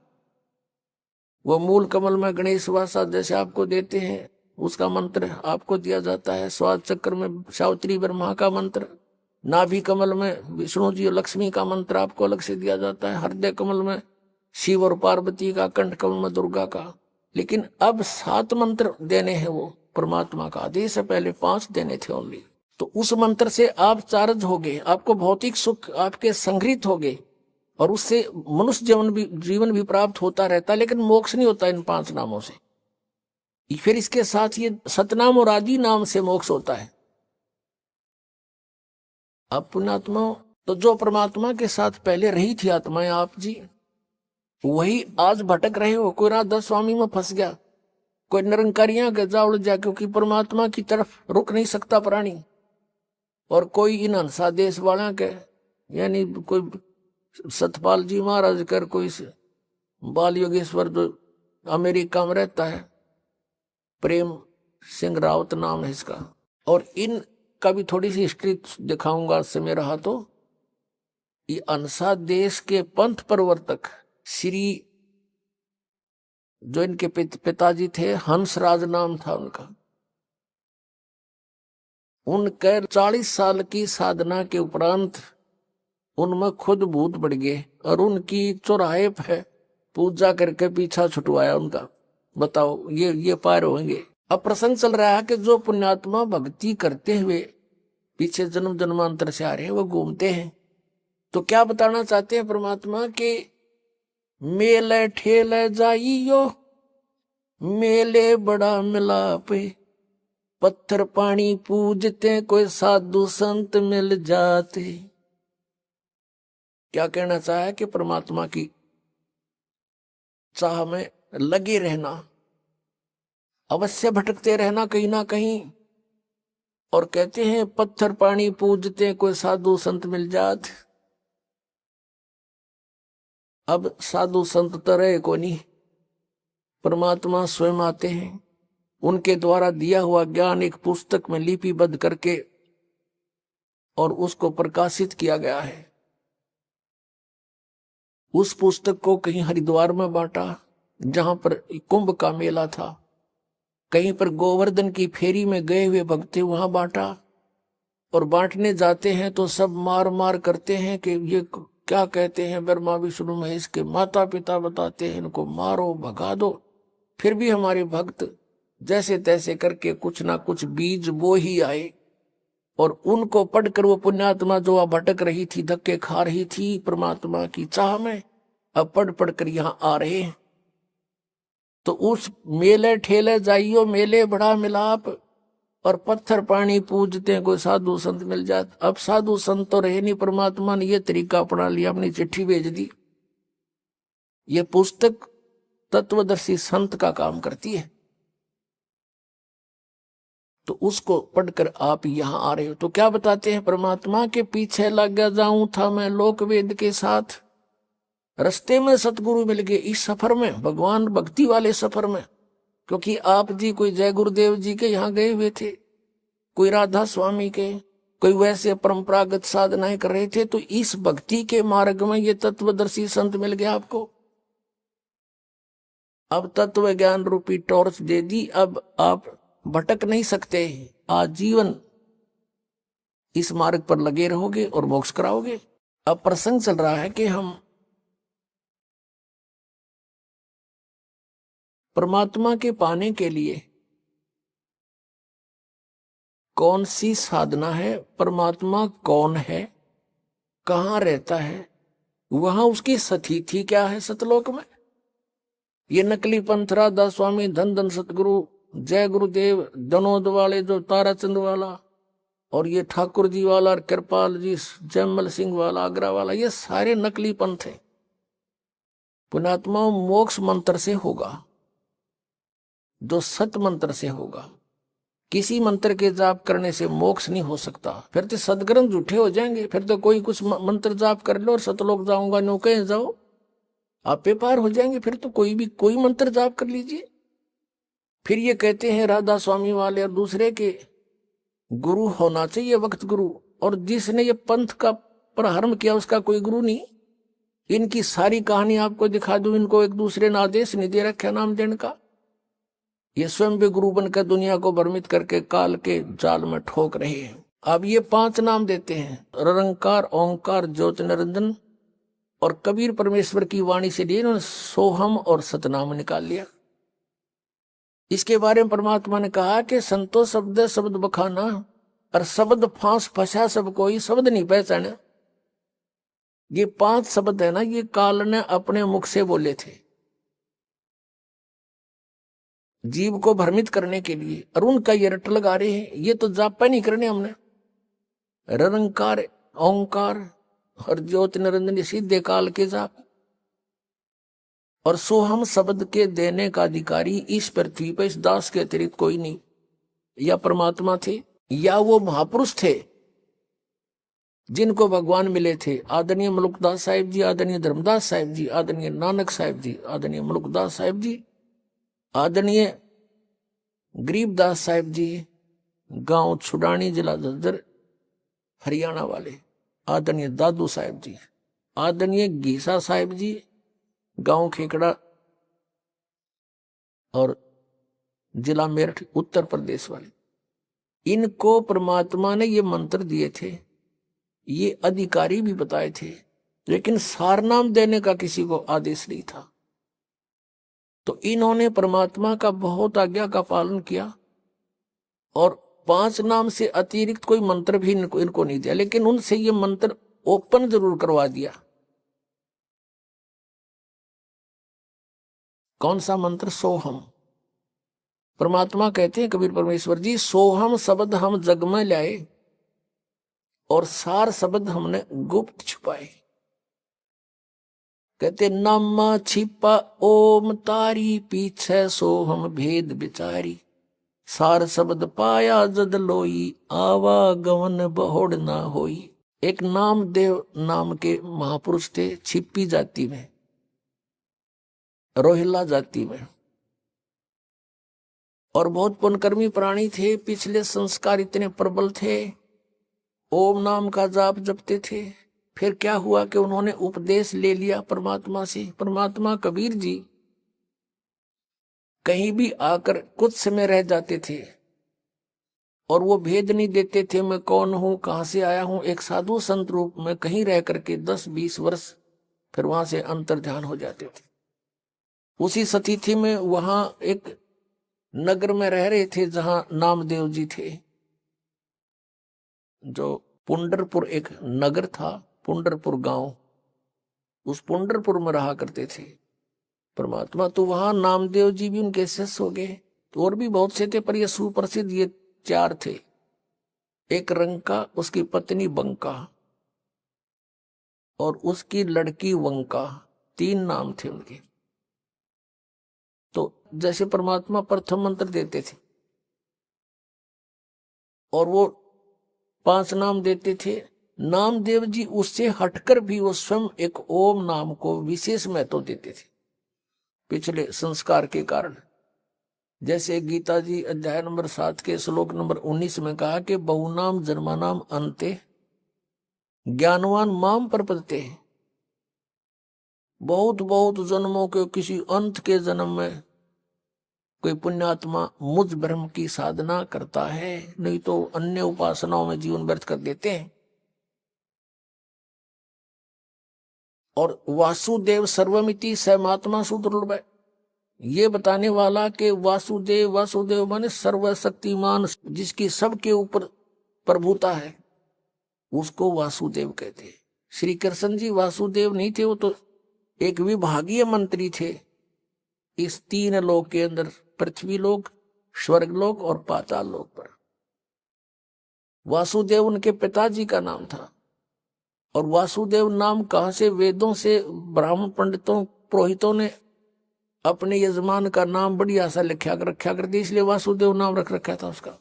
वो मूल कमल में गणेश वासा जैसे आपको देते हैं उसका मंत्र आपको दिया जाता है, स्वाद चक्र में सावित्री ब्रह्मा का मंत्र, नाभि कमल में विष्णु जी और लक्ष्मी का मंत्र आपको अलग से दिया जाता है, हृदय कमल में शिव और पार्वती का, कंठ कमल में दुर्गा का। लेकिन अब 7 मंत्र देने हैं, वो परमात्मा का आदेश है, पहले 5 देने थे ओनली। तो उस मंत्र से आप चार्ज हो गए, आपको भौतिक सुख आपके संग्रहित हो गए और उससे मनुष्य जीवन भी प्राप्त होता रहता, लेकिन मोक्ष नहीं होता इन 5 नामों से। फिर इसके साथ ये सतनाम और आदि नाम से मोक्ष होता है। अब पुण्यात्मा तो जो परमात्मा के साथ पहले रही थी आत्माएं आप जी, वही आज भटक रहे हो। कोई राधा स्वामी में फंस गया, कोई निरंकारियां के जा उड़ जा, क्योंकि परमात्मा की तरफ रुक नहीं सकता प्राणी। और कोई इन हंसा देश वाला के, यानी कोई सतपाल जी महाराज कर, कोई बाल योगेश्वर जो अमेरिका में रहता है, प्रेम सिंह रावत नाम है इसका। और इनका भी थोड़ी सी हिस्ट्री दिखाऊंगा समय रहा तो। ये अनसा देश के पंथ प्रवर्तक श्री, जो इनके पिताजी थे, हंसराज नाम था उनका, उनके 40 साल की साधना के उपरांत उनमें खुद भूत बढ़ गए और उनकी चौराहे पे पूजा करके पीछा छुटवाया उनका। बताओ ये पार होंगे। अब प्रसंग चल रहा है कि जो पुण्यात्मा भक्ति करते हुए पीछे जन्म जन्मांतर से आ रहे हैं वो घूमते हैं। तो क्या बताना चाहते हैं परमात्मा के, मेले ठेले जाइयो मेले बड़ा मिलापे, पत्थर पानी पूजते कोई साधु संत मिल जाते। क्या कहना चाहे कि परमात्मा की चाह में लगे रहना, अवश्य भटकते रहना कहीं ना कहीं। और कहते हैं पत्थर पानी पूजते कोई साधु संत मिल जात। अब साधु संत तो रहे को नहीं, परमात्मा स्वयं आते हैं, उनके द्वारा दिया हुआ ज्ञान एक पुस्तक में लिपिबद्ध करके और उसको प्रकाशित किया गया है। उस पुस्तक को कहीं हरिद्वार में बांटा, जहां पर कुंभ का मेला था, कहीं पर गोवर्धन की फेरी में गए हुए भक्त थे, वहां बांटा। और बांटने जाते हैं तो सब मार मार करते हैं कि ये क्या कहते हैं, ब्रह्मा विष्णु महेश के माता पिता बताते हैं, इनको मारो भगा दो। फिर भी हमारे भक्त जैसे तैसे करके कुछ ना कुछ बीज बो ही आए। और उनको पढ़कर वो पुण्यात्मा जो वहां भटक रही थी, धक्के खा रही थी परमात्मा की चाह में, अब पढ़ पढ़ कर यहां आ रहे हैं। तो उस मेले ठेले जाइयो, मेले बड़ा मिलाप, और पत्थर पानी पूजते हैं, कोई साधु संत मिल जाते। अब साधु संत तो रहे नहीं, परमात्मा ने ये तरीका अपना लिया, अपनी चिट्ठी भेज दी। ये पुस्तक तत्वदर्शी संत का काम करती है। तो उसको पढ़कर आप यहां आ रहे हो। तो क्या बताते हैं, परमात्मा के पीछे लग गया जाऊं था मैं लोक वेद के साथ, रस्ते में सतगुरु मिल गए इस सफर में, भगवान भक्ति वाले सफर में। क्योंकि आप जी कोई जय गुरुदेव जी के यहाँ गए हुए थे, कोई राधा स्वामी के, कोई वैसे परंपरागत साधनाएं कर रहे थे। तो इस भक्ति के मार्ग में ये तत्वदर्शी संत मिल गया आपको। अब तत्व ज्ञान रूपी टॉर्च दे दी, अब आप भटक नहीं सकते, आजीवन इस मार्ग पर लगे रहोगे और मोक्ष कराओगे। अब प्रसंग चल रहा है कि हम परमात्मा के पाने के लिए कौन सी साधना है, परमात्मा कौन है, कहाँ रहता है, वहां उसकी स्थिति क्या है सतलोक में। ये नकली पंथ, राधा स्वामी, धन धन सतगुरु, जय गुरुदेव, दनोद वाले जो ताराचंद वाला, और ये ठाकुर जी वाला, और कृपाल जी, जयमल सिंह वाला, आगरा वाला, ये सारे नकली पंथ है। पुण्यात्मा मोक्ष मंत्र से होगा, जो सत मंत्र से होगा। किसी मंत्र के जाप करने से मोक्ष नहीं हो सकता, फिर तो सदग्रंथ झूठे हो जाएंगे। फिर तो कोई कुछ मंत्र जाप कर लो और सतलोक जाऊंगा, नो कहे जाओ, आप पे पार हो जाएंगे। फिर तो कोई मंत्र जाप कर लीजिए। फिर ये कहते हैं राधा स्वामी वाले और दूसरे के गुरु होना चाहिए, वक्त गुरु, और जिसने ये पंथ का प्रारंभ किया उसका कोई गुरु नहीं। इनकी सारी कहानी आपको दिखा दूं, इनको एक दूसरे ने आदेश नहीं दे रखा नाम देने का। ये स्वयं भी गुरु बनकर दुनिया को भ्रमित करके काल के जाल में ठोक रहे हैं। अब ये 5 नाम देते हैं, निरंकार, ओंकार, ज्योति निरंजन, और कबीर परमेश्वर की वाणी से लिए इन्होंने सोहम और सतनाम निकाल लिया। इसके बारे में परमात्मा ने कहा कि संतो शब्द शब्द बखाना, और शब्द फांस फंसा सब कोई शब्द नहीं पहचाने। ये 5 शब्द है ना, ये काल ने अपने मुख से बोले थे जीव को भ्रमित करने के लिए, और उनका ये रट लगा रहे हैं। ये तो जापा नहीं करने हमने। निरंकार, ओंकार और ज्योति निरंजन सीधे काल के जाप। और सोहम शब्द के देने का अधिकारी इस पृथ्वी पर इस दास के अतिरिक्त कोई नहीं। या परमात्मा थे, या वो महापुरुष थे जिनको भगवान मिले थे। आदरणीय मलुकदास साहिब जी, आदरणीय धर्मदास साहिब जी, आदरणीय नानक साहिब जी, आदरणीय मलुकदास साहिब जी, आदरणीय गरीबदास साहिब जी, गांव छुडानी, जिला झज्जर, हरियाणा वाले, आदरणीय दादू साहिब जी, आदरणीय गीसा साहिब जी, गांव खेकड़ा और जिला मेरठ, उत्तर प्रदेश वाले। इनको परमात्मा ने ये मंत्र दिए थे, ये अधिकारी भी बताए थे, लेकिन सारनाम देने का किसी को आदेश नहीं था। तो इन्होंने परमात्मा का बहुत आज्ञा का पालन किया, और 5 नाम से अतिरिक्त कोई मंत्र भी इनको नहीं दिया, लेकिन उनसे ये मंत्र ओपन जरूर करवा दिया। कौन सा मंत्र? सोहम। परमात्मा कहते हैं कबीर परमेश्वर जी, सोहम शब्द हम जग में लाए और सार शब्द हमने गुप्त छुपाए। कहते नामा छिपा ओम तारी, पीछे सोहम भेद बिचारी, सार शब्द पाया जद लोई, आवागमन बहुड़ ना होई। एक नामदेव नाम के महापुरुष थे, छिपी जाति में, रोहिला जाति में, और बहुत पुण्यकर्मी प्राणी थे। पिछले संस्कार इतने प्रबल थे, ओम नाम का जाप जपते थे। फिर क्या हुआ कि उन्होंने उपदेश ले लिया परमात्मा से। परमात्मा कबीर जी कहीं भी आकर कुछ समय रह जाते थे और वो भेद नहीं देते थे मैं कौन हूं, कहां से आया हूं। एक साधु संत रूप में कहीं रह करके 10-20 वर्ष फिर वहां से अंतर ध्यान हो जाते थे। उसी स्थिति में वहां एक नगर में रह रहे थे जहां नामदेव जी थे। जो पुंडरपुर एक नगर था, पुंडरपुर गांव, उस पुंडरपुर में रहा करते थे परमात्मा। तो वहां नामदेव जी भी उनके शिष्य हो गए। तो और भी बहुत से थे, पर ये सुप्रसिद्ध ये 4 थे। एक रंका, उसकी पत्नी बंका और उसकी लड़की वंका, 3 नाम थे उनके। तो जैसे परमात्मा प्रथम मंत्र देते थे और वो 5 नाम देते थे, नामदेव जी उससे हटकर भी वो स्वयं एक ओम नाम को विशेष महत्व देते थे पिछले संस्कार के कारण। जैसे गीता जी अध्याय नंबर 7 के श्लोक नंबर 19 में कहा कि बहुनाम जन्मानाम अन्ते ज्ञानवान माम प्रपद्यते। बहुत बहुत जन्मों के किसी अंत के जन्म में कोई पुण्यात्मा मुझ ब्रह्म की साधना करता है, नहीं तो अन्य उपासनाओं में जीवन व्यर्थ कर देते हैं। और वासुदेव सर्वमिति सर्वात्मा सुदुर्लभ, ये बताने वाला कि वासुदेव, वासुदेव माने सर्वशक्तिमान, जिसकी सबके ऊपर प्रभुता है, उसको वासुदेव कहते हैं। श्री कृष्ण जी वासुदेव नहीं थे, वो तो एक विभागीय मंत्री थे इस 3 लोक के अंदर, पृथ्वी लोक, स्वर्ग लोक और पाताल लोक पर। वासुदेव उनके पिताजी का नाम था। और वासुदेव नाम कहां से? वेदों से ब्राह्मण पंडितों पुरोहितों ने अपने यजमान का नाम बड़ी आशा रखा कर दी, इसलिए वासुदेव नाम रख रखा था उसका।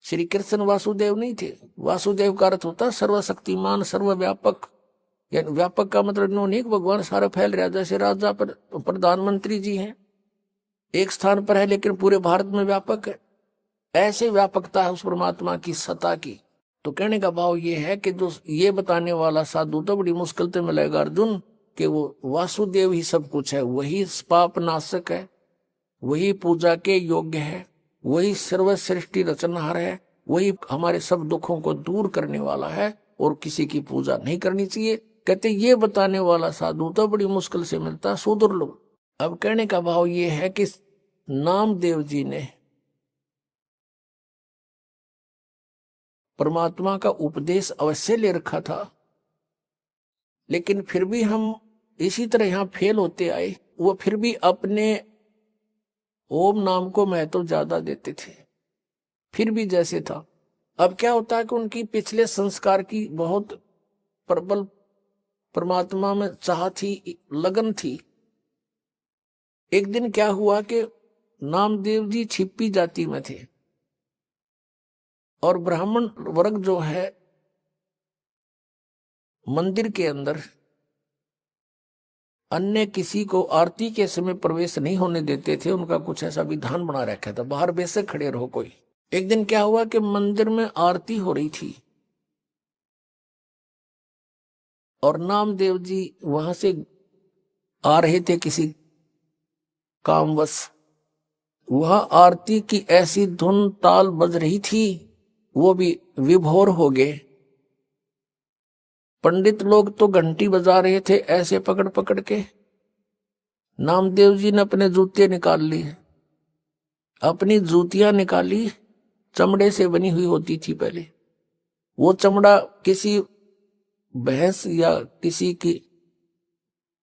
श्री कृष्ण वासुदेव नहीं थे। वासुदेव का अर्थ होता सर्वशक्तिमान, सर्वव्यापक। यानी व्यापक का मतलब नहीं भगवान सारा फैल रहा, जैसे राजा पर प्रधानमंत्री जी हैं, एक स्थान पर है लेकिन पूरे भारत में व्यापक है। ऐसे व्यापकता है उस परमात्मा की सत्ता की। तो कहने का भाव ये है कि जो ये बताने वाला साधु तो बड़ी मुश्किल से मिलेगा अर्जुन, कि वो वासुदेव ही सब कुछ है, वही पाप नाशक है, वही पूजा के योग्य है, वही सर्व सृष्टि रचनहार है, वही हमारे सब दुखों को दूर करने वाला है और किसी की पूजा नहीं करनी चाहिए। कहते ये बताने वाला साधु तो बड़ी मुश्किल से मिलता, सुदुर्लभ। अब कहने का भाव ये है कि नामदेव जी ने परमात्मा का उपदेश अवश्य ले रखा था, लेकिन फिर भी हम इसी तरह यहां फेल होते आए। वो फिर भी अपने ओम नाम को महत्व ज्यादा देते थे, फिर भी जैसे था। अब क्या होता है कि उनकी पिछले संस्कार की बहुत प्रबल परमात्मा में चाह थी, लगन थी। एक दिन क्या हुआ कि नामदेव जी छिपी जाति में थे और ब्राह्मण वर्ग जो है मंदिर के अंदर अन्य किसी को आरती के समय प्रवेश नहीं होने देते थे। उनका कुछ ऐसा विधान बना रखा था, बाहर बेशक खड़े रहो कोई। एक दिन क्या हुआ कि मंदिर में आरती हो रही थी और नामदेव जी वहां से आ रहे थे किसी कामवश। वह आरती की ऐसी धुन ताल बज रही थी, वो भी विभोर हो गए। पंडित लोग तो घंटी बजा रहे थे ऐसे पकड़ पकड़ के। नामदेव जी ने अपने जूते निकाल लिए, अपनी जूतियां निकाली, चमड़े से बनी हुई होती थी पहले। वो चमड़ा किसी भैंस या किसी की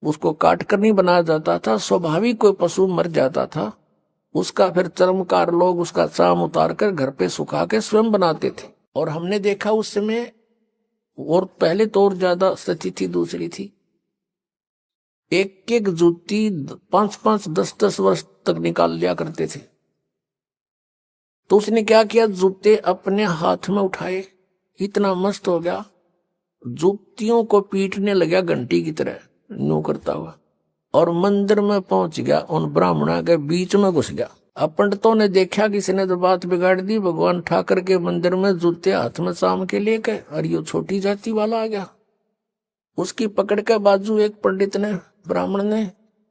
उसको काट कर नहीं बनाया जाता था, स्वाभाविक कोई पशु मर जाता था उसका फिर चर्मकार लोग उसका चाम उतार कर घर पे सुखा के स्वयं बनाते थे। और हमने देखा उस समय, और पहले तो और ज्यादा स्थिति दूसरी थी, एक एक जूती 5-5, 10-10 वर्ष तक निकाल लिया करते थे। तो उसने क्या किया, जूते अपने हाथ में उठाए, इतना मस्त हो गया, जूतियों को पीटने लगा घंटी की तरह न्यू करता हुआ, और मंदिर में पहुंच गया, उन ब्राह्मणों के बीच में घुस गया। अब पंडितों ने देखा किसी ने तो बात बिगाड़ दी, भगवान ठाकर के मंदिर में जूते हाथ में शाम के लेके, और ये छोटी जाति वाला आ गया। उसकी पकड़ के बाजू एक पंडित ने, ब्राह्मण ने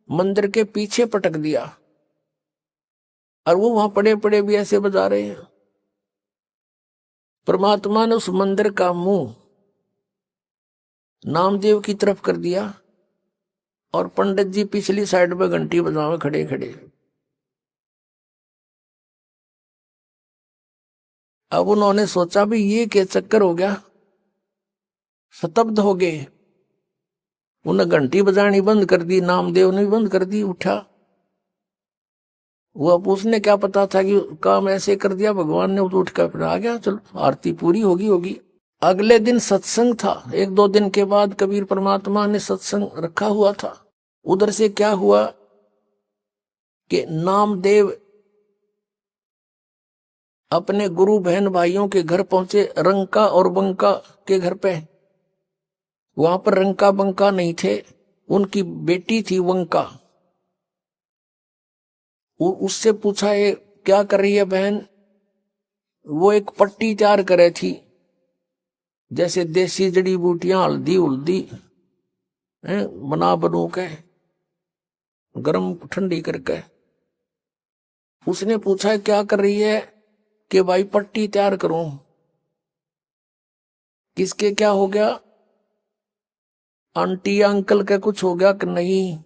मंदिर के पीछे पटक दिया और वो वहां पड़े पड़े भी ऐसे बजा रहे हैं। परमात्मा ने उस मंदिर का मुंह नामदेव की तरफ कर दिया और पंडित जी पिछली साइड में घंटी बजावे खड़े खड़े। अब उन्होंने सोचा भी ये क्या चक्कर हो गया, स्तब्ध हो गए। उन्हें घंटी बजानी बंद कर दी, नामदेव ने भी बंद कर दी। उठा वो, अब उसने क्या पता था कि काम ऐसे कर दिया भगवान ने, तो उठ कर फिर आ गया, चलो आरती पूरी होगी। अगले दिन सत्संग था। 1-2 दिन के बाद कबीर परमात्मा ने सत्संग रखा हुआ था। उधर से क्या हुआ कि नामदेव अपने गुरु बहन भाइयों के घर पहुंचे, रंका और बंका के घर पे। वहां पर रंका बंका नहीं थे, उनकी बेटी थी वंका। उससे पूछा ये क्या कर रही है बहन? वो एक पट्टी तैयार करे थी, जैसे देसी जड़ी बूटियां हल्दी उल्दी बना बनू के गरम ठंडी करके। उसने पूछा क्या कर रही है? कि भाई पट्टी तैयार करूं। किसके क्या हो गया? आंटी अंकल का कुछ हो गया कि नहीं?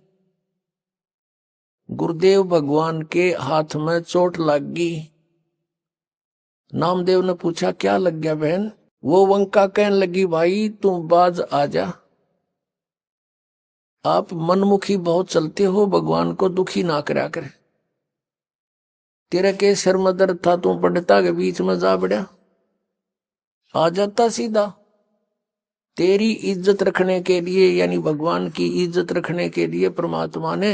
गुरुदेव भगवान के हाथ में चोट लग गई। नामदेव ने पूछा क्या लग गया बहन? वो वंका कहने लगी भाई तुम बाज आ जा, आप मनमुखी बहुत चलते हो, भगवान को दुखी ना करा करे। तेरे के सिर में दर्द था, तू पंडिता के बीच में जा बढ़िया, आ जाता सीधा। तेरी इज्जत रखने के लिए, यानी भगवान की इज्जत रखने के लिए परमात्मा ने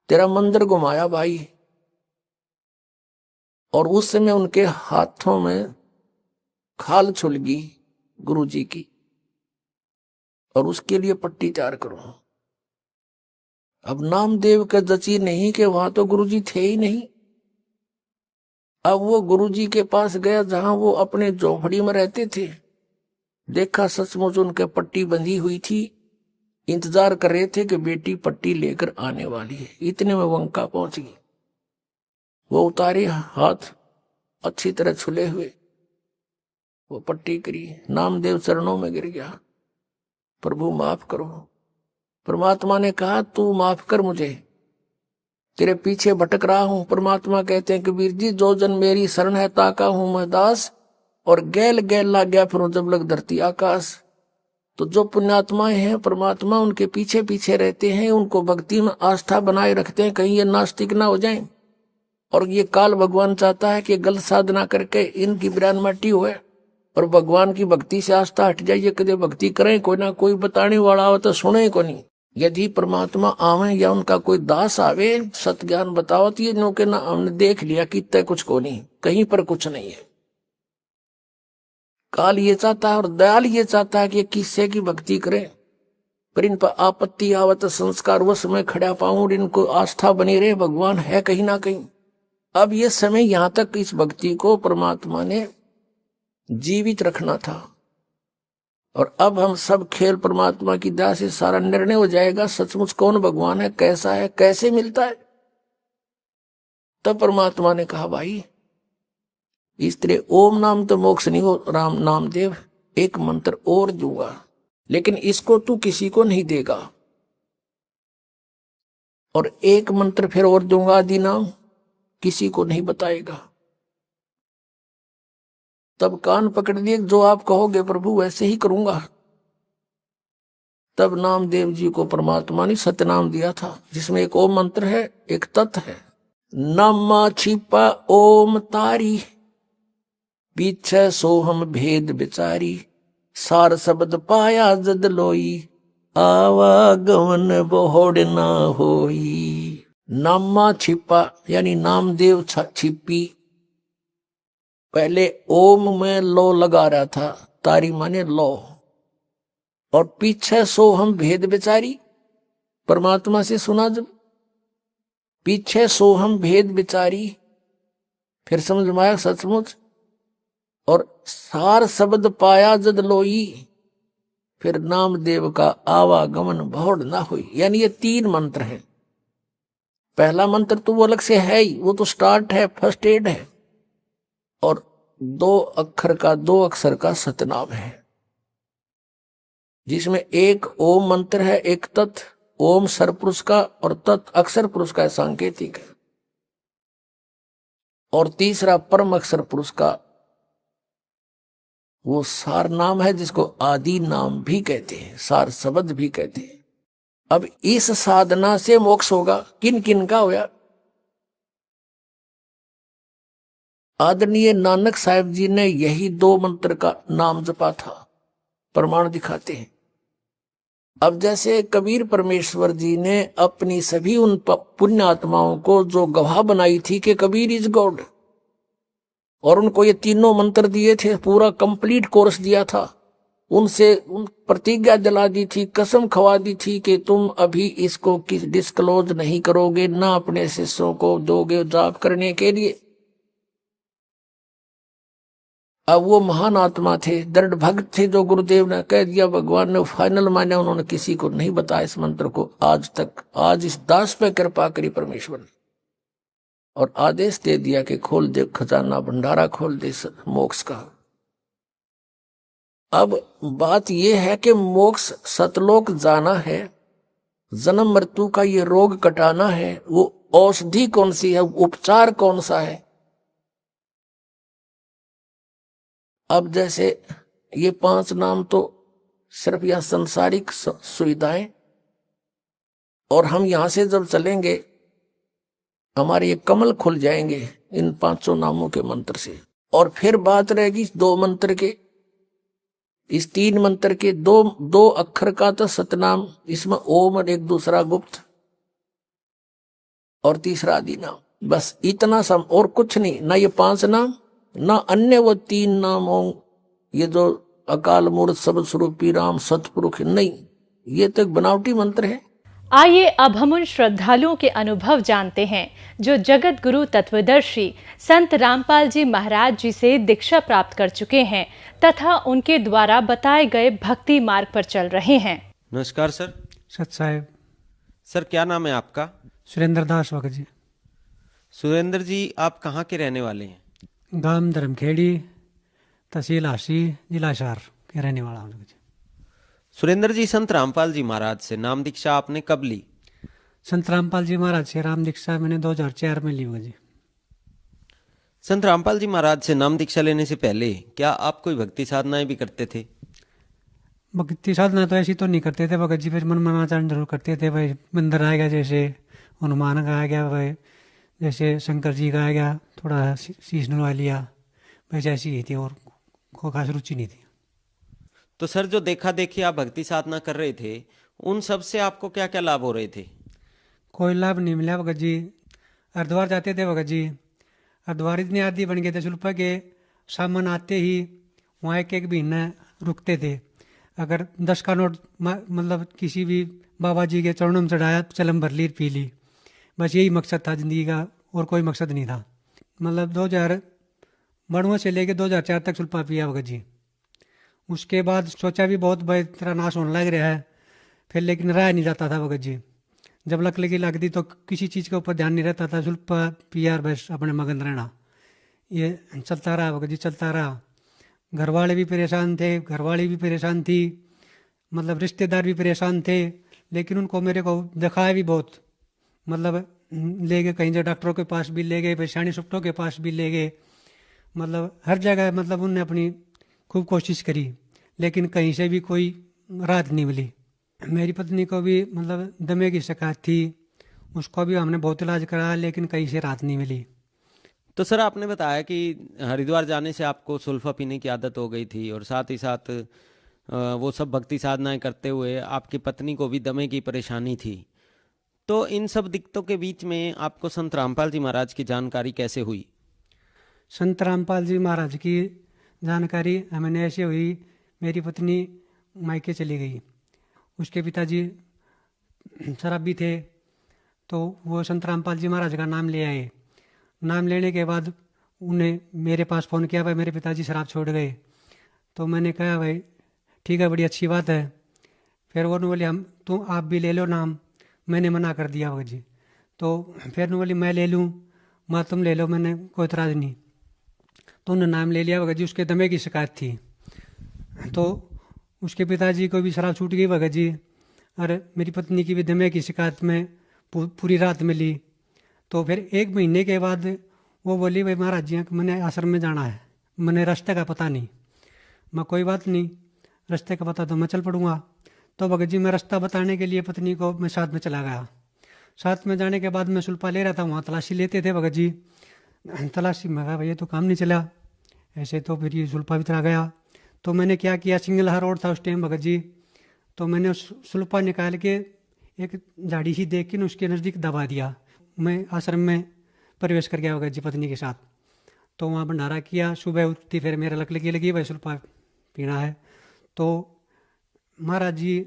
तेरा मंदिर घुमाया भाई। और उस समय उनके हाथों में खाल छुल गई गुरु जी की, और उसके लिए पट्टी तैयार करो। अब नामदेव का जची नहीं कि वहां तो गुरुजी थे ही नहीं। अब वो गुरुजी के पास गया जहां वो अपने झोपड़ी में रहते थे। देखा सचमुच उनके पट्टी बंधी हुई थी, इंतजार कर रहे थे कि बेटी पट्टी लेकर आने वाली है। इतने में वंका पहुंच गई। वो उतारे हाथ अच्छी तरह छुले हुए, वो पट्टी करी, नामदेव चरणों में गिर गया, प्रभु माफ करो। परमात्मा ने कहा तू माफ कर मुझे, तेरे पीछे भटक रहा हूं। परमात्मा कहते हैं कबीर जी जो जन मेरी शरण है ताका हूं मैं दास, और गैल गैल ला गया फिर जब लग धरती आकाश। तो जो पुण्यात्माएं हैं परमात्मा उनके पीछे पीछे रहते हैं, उनको भक्ति में आस्था बनाए रखते हैं, कहीं ये नास्तिक ना हो जाएं। और ये काल भगवान चाहता है कि गलत साधना करके इनकी ब्रान माटी हुए और भगवान की भक्ति से आस्था हट जाइए। कदे भक्ति करें, कोई ना कोई बताने वाला हो तो सुने को नहीं। यदि परमात्मा आवे या उनका कोई दास आवे सत ज्ञान बताओ, तो ये के ना हमने देख लिया कि तय कुछ को नहीं, कहीं पर कुछ नहीं है। काल ये चाहता है और दयाल ये चाहता है कि किससे की भक्ति करें, पर इन पर आपत्ति आवत संस्कार वो समय खड़ा पाऊं और इनको आस्था बनी रहे, भगवान है कहीं ना कहीं। अब ये समय यहां तक इस भक्ति को परमात्मा ने जीवित रखना था, और अब हम सब खेल परमात्मा की दया से सारा निर्णय हो जाएगा सचमुच कौन भगवान है, कैसा है, कैसे मिलता है। तब परमात्मा ने कहा भाई इस तरह ओम नाम तो मोक्ष नहीं हो, राम नामदेव एक मंत्र और दूंगा, लेकिन इसको तू किसी को नहीं देगा। और एक मंत्र फिर और दूंगा आदि नाम, किसी को नहीं बताएगा। तब कान पकड़ लिए, जो आप कहोगे प्रभु वैसे ही करूंगा। तब नामदेव जी को परमात्मा ने सत्यनाम दिया था, जिसमें एक ओम मंत्र है, एक तत् है। नम छिपा ओम तारी, पीछे सोहम भेद बिचारी, सार शब्द पाया जद लोई, आवागमन बोहड़ ना होई। नामा छिपा यानी नामदेव छिपी, पहले ओम में लो लगा रहा था, तारी माने लो, और पीछे सोहम भेद बिचारी, परमात्मा से सुना जब पीछे सोहम भेद बिचारी, फिर समझ में आया सचमुच। और सार शब्द पाया जद लोई, फिर नामदेव का आवागमन भौड़ ना हुई। यानी ये 3 मंत्र हैं। पहला मंत्र तो वो अलग से है ही, वो तो स्टार्ट है, फर्स्ट एड है, और 2 अक्षर का सतनाम है, जिसमें एक ओम मंत्र है, एक तत् ओम सरपुरुष का और तत् अक्षर पुरुष का सांकेतिक है, और तीसरा परम अक्षर पुरुष का वो सार नाम है, जिसको आदि नाम भी कहते हैं, सार शब्द भी कहते हैं। अब इस साधना से मोक्ष होगा, किन किन का होया? आदरणीय नानक साहब जी ने यही 2 मंत्र का नाम जपा था, प्रमाण दिखाते हैं। अब जैसे कबीर परमेश्वर जी ने अपनी सभी उन पुण्य आत्माओं को जो गवाह बनाई थी कि कबीर इज गॉड, और उनको ये 3 मंत्र दिए थे, पूरा कंप्लीट कोर्स दिया था, उनसे उन प्रतिज्ञा दिला दी थी, कसम खवा दी थी कि तुम अभी इसको डिस्क्लोज नहीं करोगे, ना अपने शिष्यों को दोगे जाप करने के लिए। अब वो महान आत्मा थे, दृढ़ भक्त थे, जो गुरुदेव ने कह दिया, भगवान ने फाइनल माने, उन्होंने किसी को नहीं बताया इस मंत्र को आज तक। आज इस दास पे कृपा करी परमेश्वर ने और आदेश दे दिया कि खोल दे खजाना, भंडारा खोल दे मोक्ष का। अब बात यह है कि मोक्ष सतलोक जाना है, जन्म मृत्यु का ये रोग कटाना है, वो औषधि कौन सी है, उपचार कौन सा है? अब जैसे ये 5 नाम तो सिर्फ यह संसारिक सुविधाएं, और हम यहां से जब चलेंगे हमारे ये कमल खुल जाएंगे इन 500 नामों के मंत्र से। और फिर बात रहेगी 2 मंत्र के, इस 3 मंत्र के 2 अक्षर का तो सतनाम, इसमें ओम और एक दूसरा गुप्त और तीसरा आदि नाम, बस इतना सम, और कुछ नहीं, ना ये 5 नाम ना अन्य वो 3 नाम हो, ये जो अकाल मूर्त सब स्वरूपी राम सतपुरुष, नहीं, ये तो एक बनावटी मंत्र है। आइए अब हम उन श्रद्धालुओं के अनुभव जानते हैं जो जगत गुरु तत्वदर्शी संत रामपाल जी महाराज जी से दीक्षा प्राप्त कर चुके हैं तथा उनके द्वारा बताए गए भक्ति मार्ग पर चल रहे हैं। नमस्कार सर। सत साहेब। सर क्या नाम है आपका? सुरेंद्र दास वक्त जी। सुरेंद्र जी, आप कहाँ के रहने वाले हैं? गांव धर्मखेड़ी, तहसील हासी, जिला हिसार के रहने वाला हूँ जी। सुरेंद्र जी, संत रामपाल जी महाराज से नाम दीक्षा आपने कब ली? संत रामपाल जी महाराज से राम दीक्षा मैंने 2004 में ली हुआ जी। संत रामपाल जी महाराज से नाम दीक्षा लेने से पहले क्या आप कोई भक्ति साधनाएं भी करते थे? भक्ति साधना तो ऐसी तो नहीं करते थे भगत जी, फिर मन मनाचरण जरूर करते थे। भाई मंदिर आ गया, जैसे हनुमान का आ गया, भाई जैसे शंकर जी का आ गया, थोड़ा शीश नवा लिया, बस ऐसी ही थी, और कोई खास रुचि नहीं थी। तो सर, जो देखा देखी आप भक्ति साधना कर रहे थे, उन सब से आपको क्या क्या लाभ हो रहे थे? कोई लाभ नहीं मिला भगत जी। हरिद्वार जाते थे भगत जी, हरिद्वार इतने आदि बन गए थे सुल्पा के, सामान आते ही वहाँ एक महीना रुकते थे। अगर 10 का नोट मतलब किसी भी बाबा जी के चरणों में चढ़ाया, चलम भर ली, पी ली, बस यही मकसद था ज़िंदगी का, और कोई मकसद नहीं था। मतलब 2092 से लेके 2004 तक सुल्पा पिया भगत जी। उसके बाद सोचा भी बहुत, भाई तेरा नाश होने लग रहा है, फिर लेकिन रहा नहीं जाता था भगत जी। जब लक लगी लगती तो किसी चीज़ के ऊपर ध्यान नहीं रहता था, सुल्पा पिया, बस अपने मगन रहना, ये चलता रहा भगत जी, चलता रहा। घर वाले भी परेशान थे, घरवाली भी परेशान थी, मतलब रिश्तेदार भी परेशान थे, लेकिन उनको मेरे को दिखाया भी बहुत, मतलब ले गए कहीं से डॉक्टरों के पास भी ले गए, परेशानी सुप्टों के पास भी ले गए, मतलब हर जगह मतलब उनने अपनी खूब कोशिश करी, लेकिन कहीं से भी कोई राहत नहीं मिली। मेरी पत्नी को भी मतलब दमे की शिकायत थी, उसको भी हमने बहुत इलाज कराया, लेकिन कहीं से राहत नहीं मिली। तो सर, आपने बताया कि हरिद्वार जाने से आपको सुल्फा पीने की आदत हो गई थी, और साथ ही साथ वो सब भक्ति साधनाएं करते हुए आपकी पत्नी को भी दमे की परेशानी थी। तो इन सब दिक्कतों के बीच में आपको संत रामपाल जी महाराज की जानकारी कैसे हुई? संत रामपाल जी महाराज की जानकारी हमें ऐसे हुई, मेरी पत्नी मायके चली गई, उसके पिताजी शराबी थे, तो वो संत रामपाल जी महाराज का नाम ले आए। नाम लेने के बाद उन्हें मेरे पास फ़ोन किया, भाई मेरे पिताजी शराब छोड़ गए। तो मैंने कहा भाई ठीक है, बड़ी अच्छी बात है। फिर वो बोले हम आप भी ले लो नाम। मैंने मना कर दिया भगत जी। तो फिर उन्होंने बोली मैं ले लूँ, माँ तुम ले लो, मैंने कोई इतराज़ नहीं। तो उन्होंने नाम ले लिया भगत जी। उसके दमे की शिकायत थी, तो उसके पिताजी को भी शराब छूट गई भगत जी, और मेरी पत्नी की भी दमे की शिकायत में पूरी रात मिली। तो फिर 1 महीने के बाद वो बोली भाई महाराज जी मैंने आश्रम में जाना है, मैंने रास्ते का पता नहीं। मैं कोई बात नहीं, रास्ते का पता तो मैं चल पड़ूँगा। तो भगत जी मैं रास्ता बताने के लिए पत्नी को मैं साथ में चला गया। साथ में जाने के बाद मैं सुल्फा ले रहा था, वहाँ तलाशी लेते थे भगत जी। तलाशी में कहा भैया तो काम नहीं चला ऐसे, तो फिर ये सुल्फा भी चला गया। तो मैंने क्या किया, सिंगल हर रोड था उस टाइम भगत जी, तो मैंने उस सुल्फा निकाल के एक झाड़ी ही देख के उसके नज़दीक दबा दिया। मैं आश्रम में प्रवेश कर गया भगत जी पत्नी के साथ। तो वहाँ भंडारा किया, सुबह उठती फिर मेरा लक लगी भाई सुल्फा पीना है। तो महाराज जी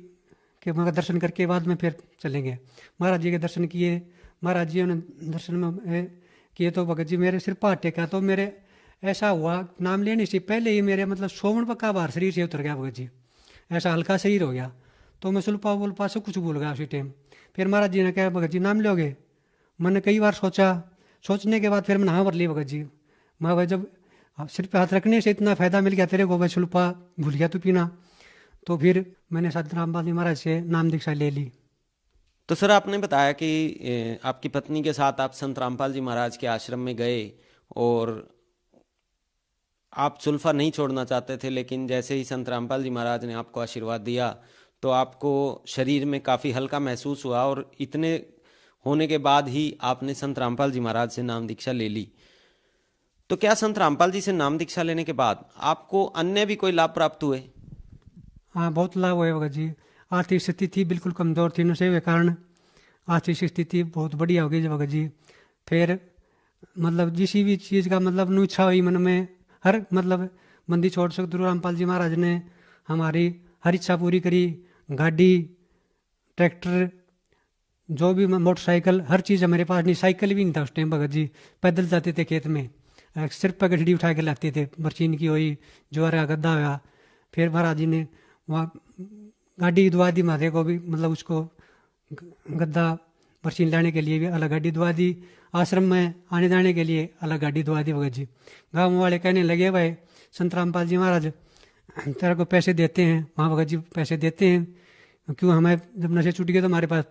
के मगर दर्शन करके बाद में फिर चलेंगे। महाराज जी के दर्शन किए, महाराज जी ने दर्शन में किए तो भगत जी मेरे सिर पर टेका। तो मेरे ऐसा हुआ नाम लेने से पहले ही मेरे मतलब 100 पक्का बाहर शरीर से उतर गया भगत जी, ऐसा हल्का शरीर हो गया। तो मैं सुल्फा वुल्फा से कुछ भूल गया उसी टाइम। फिर महाराज जी ने कहा भगत जी नाम लोगे, मैंने कई बार सोचा, सोचने के बाद फिर मैंने हाँ भर ली भगत जी। मैं भाई जब सिर पे हाथ रखने से इतना फ़ायदा मिल गया तेरे को, भाई सुल्फा भूल गया तू पीना। तो फिर मैंने संत रामपाल जी महाराज से नाम दीक्षा ले ली। तो सर आपने बताया कि आपकी पत्नी के साथ आप संत रामपाल जी महाराज के आश्रम में गए और आप सुल्फा नहीं छोड़ना चाहते थे, लेकिन जैसे ही संत रामपाल जी महाराज ने आपको आशीर्वाद दिया तो आपको शरीर में काफ़ी हल्का महसूस हुआ, और इतने होने के बाद ही आपने संत रामपाल जी महाराज से नाम दीक्षा ले ली। तो क्या संत रामपाल जी से नाम दीक्षा लेने के बाद आपको अन्य भी कोई लाभ प्राप्त हुए? हाँ बहुत लाभ हुए भगत जी। आर्थिक स्थिति बिल्कुल कमज़ोर थी, नशे के कारण आर्थिक स्थिति बहुत बढ़िया हो गई भगत जी। फिर मतलब जिस भी चीज़ का मतलब नु इच्छा हुई मन में, हर मतलब बंदी छोड़ सदगुरु रामपाल जी महाराज ने हमारी हर इच्छा पूरी करी। गाड़ी, ट्रैक्टर, जो भी मोटरसाइकिल, हर चीज़ हमारे पास नहीं। साइकिल भी नहीं था उस टाइम भगत जी, पैदल जाते थे खेत में, सिर पर गठड़ी उठा के लाते थे। बरचीन की हुई, ज्वार का गद्दा हुआ। फिर महाराज जी ने वहाँ गाड़ी दुआ दी माथे को भी, मतलब उसको गद्दा बरचीन लाने के लिए भी अलग गाड़ी दुआ दी, आश्रम में आने जाने के लिए अलग गाड़ी दुआ दी भगत जी। गाँव वाले कहने लगे भाई संत रामपाल जी महाराज तेरे को पैसे देते हैं। वहाँ भगत जी पैसे देते हैं, क्यों हमें जब नशे छूट गए तो हमारे पास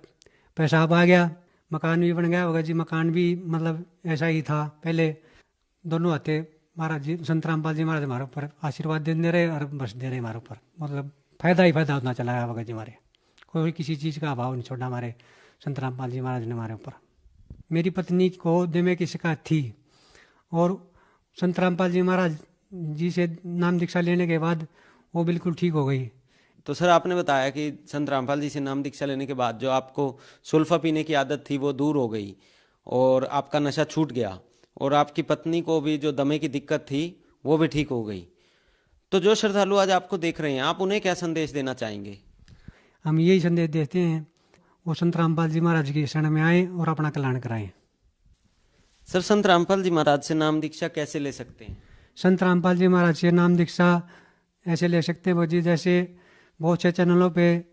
पैसा अब आ गया, मकान भी बन गया भगत जी। मकान भी मतलब ऐसा ही था पहले। दोनों आते महाराज जी संत रामपाल जी महाराज हमारे ऊपर आशीर्वाद देते रहे और बस दे रहे हमारे ऊपर, मतलब फ़ायदा ही फ़ायदा उतना चला गया भगत जी हमारे। कोई किसी चीज़ का अभाव नहीं छोड़ा हमारे संत रामपाल जी महाराज ने हमारे ऊपर। मेरी पत्नी को दमे की शिकायत थी और संत रामपाल जी महाराज जी से नाम दीक्षा लेने के बाद वो बिल्कुल ठीक हो गई। तो सर आपने बताया कि संत रामपाल जी से नाम दीक्षा लेने के बाद जो आपको सुल्फा पीने की आदत थी वो दूर हो गई और आपका नशा छूट गया, और आपकी पत्नी को भी जो दमे की दिक्कत थी वो भी ठीक हो गई। तो जो श्रद्धालु आज आपको देख रहे हैं, आप उन्हें क्या संदेश देना चाहेंगे? हम यही संदेश देते हैं वो संत रामपाल जी महाराज की शरण में आए और अपना कल्याण कराएं। सर संत रामपाल जी महाराज से नाम दीक्षा कैसे ले सकते हैं? संत रामपाल जी महाराज से नाम दीक्षा ऐसे ले सकते हैं जी, जैसे बहुत से चैनलों पे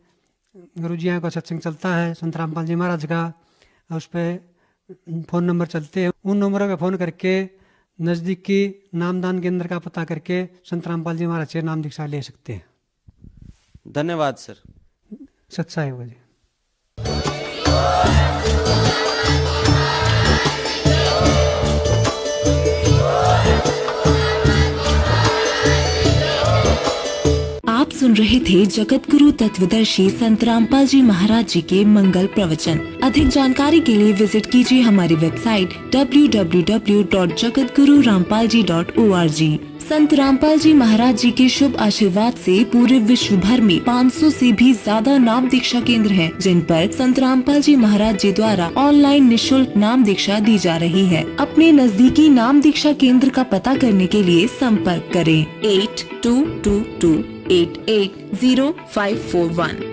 गुरु जी का सत्संग चलता है संत रामपाल जी महाराज का, उस पर फ़ोन नंबर चलते हैं। उन नंबरों पे फ़ोन करके नज़दीकी नामदान केंद्र का पता करके संत रामपाल जी महाराज से नाम दीक्षा ले सकते हैं। धन्यवाद सर। सच्चाई है जी। आप सुन रहे थे जगत गुरु तत्वदर्शी संत रामपाल जी महाराज जी के मंगल प्रवचन। अधिक जानकारी के लिए विजिट कीजिए हमारी वेबसाइट www.jagatgururampalji.org। संत रामपाल जी महाराज जी के शुभ आशीर्वाद से पूरे विश्व भर में 500 से भी ज्यादा नाम दीक्षा केंद्र हैं, जिन पर संत रामपाल जी महाराज जी द्वारा ऑनलाइन निःशुल्क नाम दीक्षा दी जा रही है। अपने नजदीकी नाम दीक्षा केंद्र का पता करने के लिए संपर्क करें 8222880541।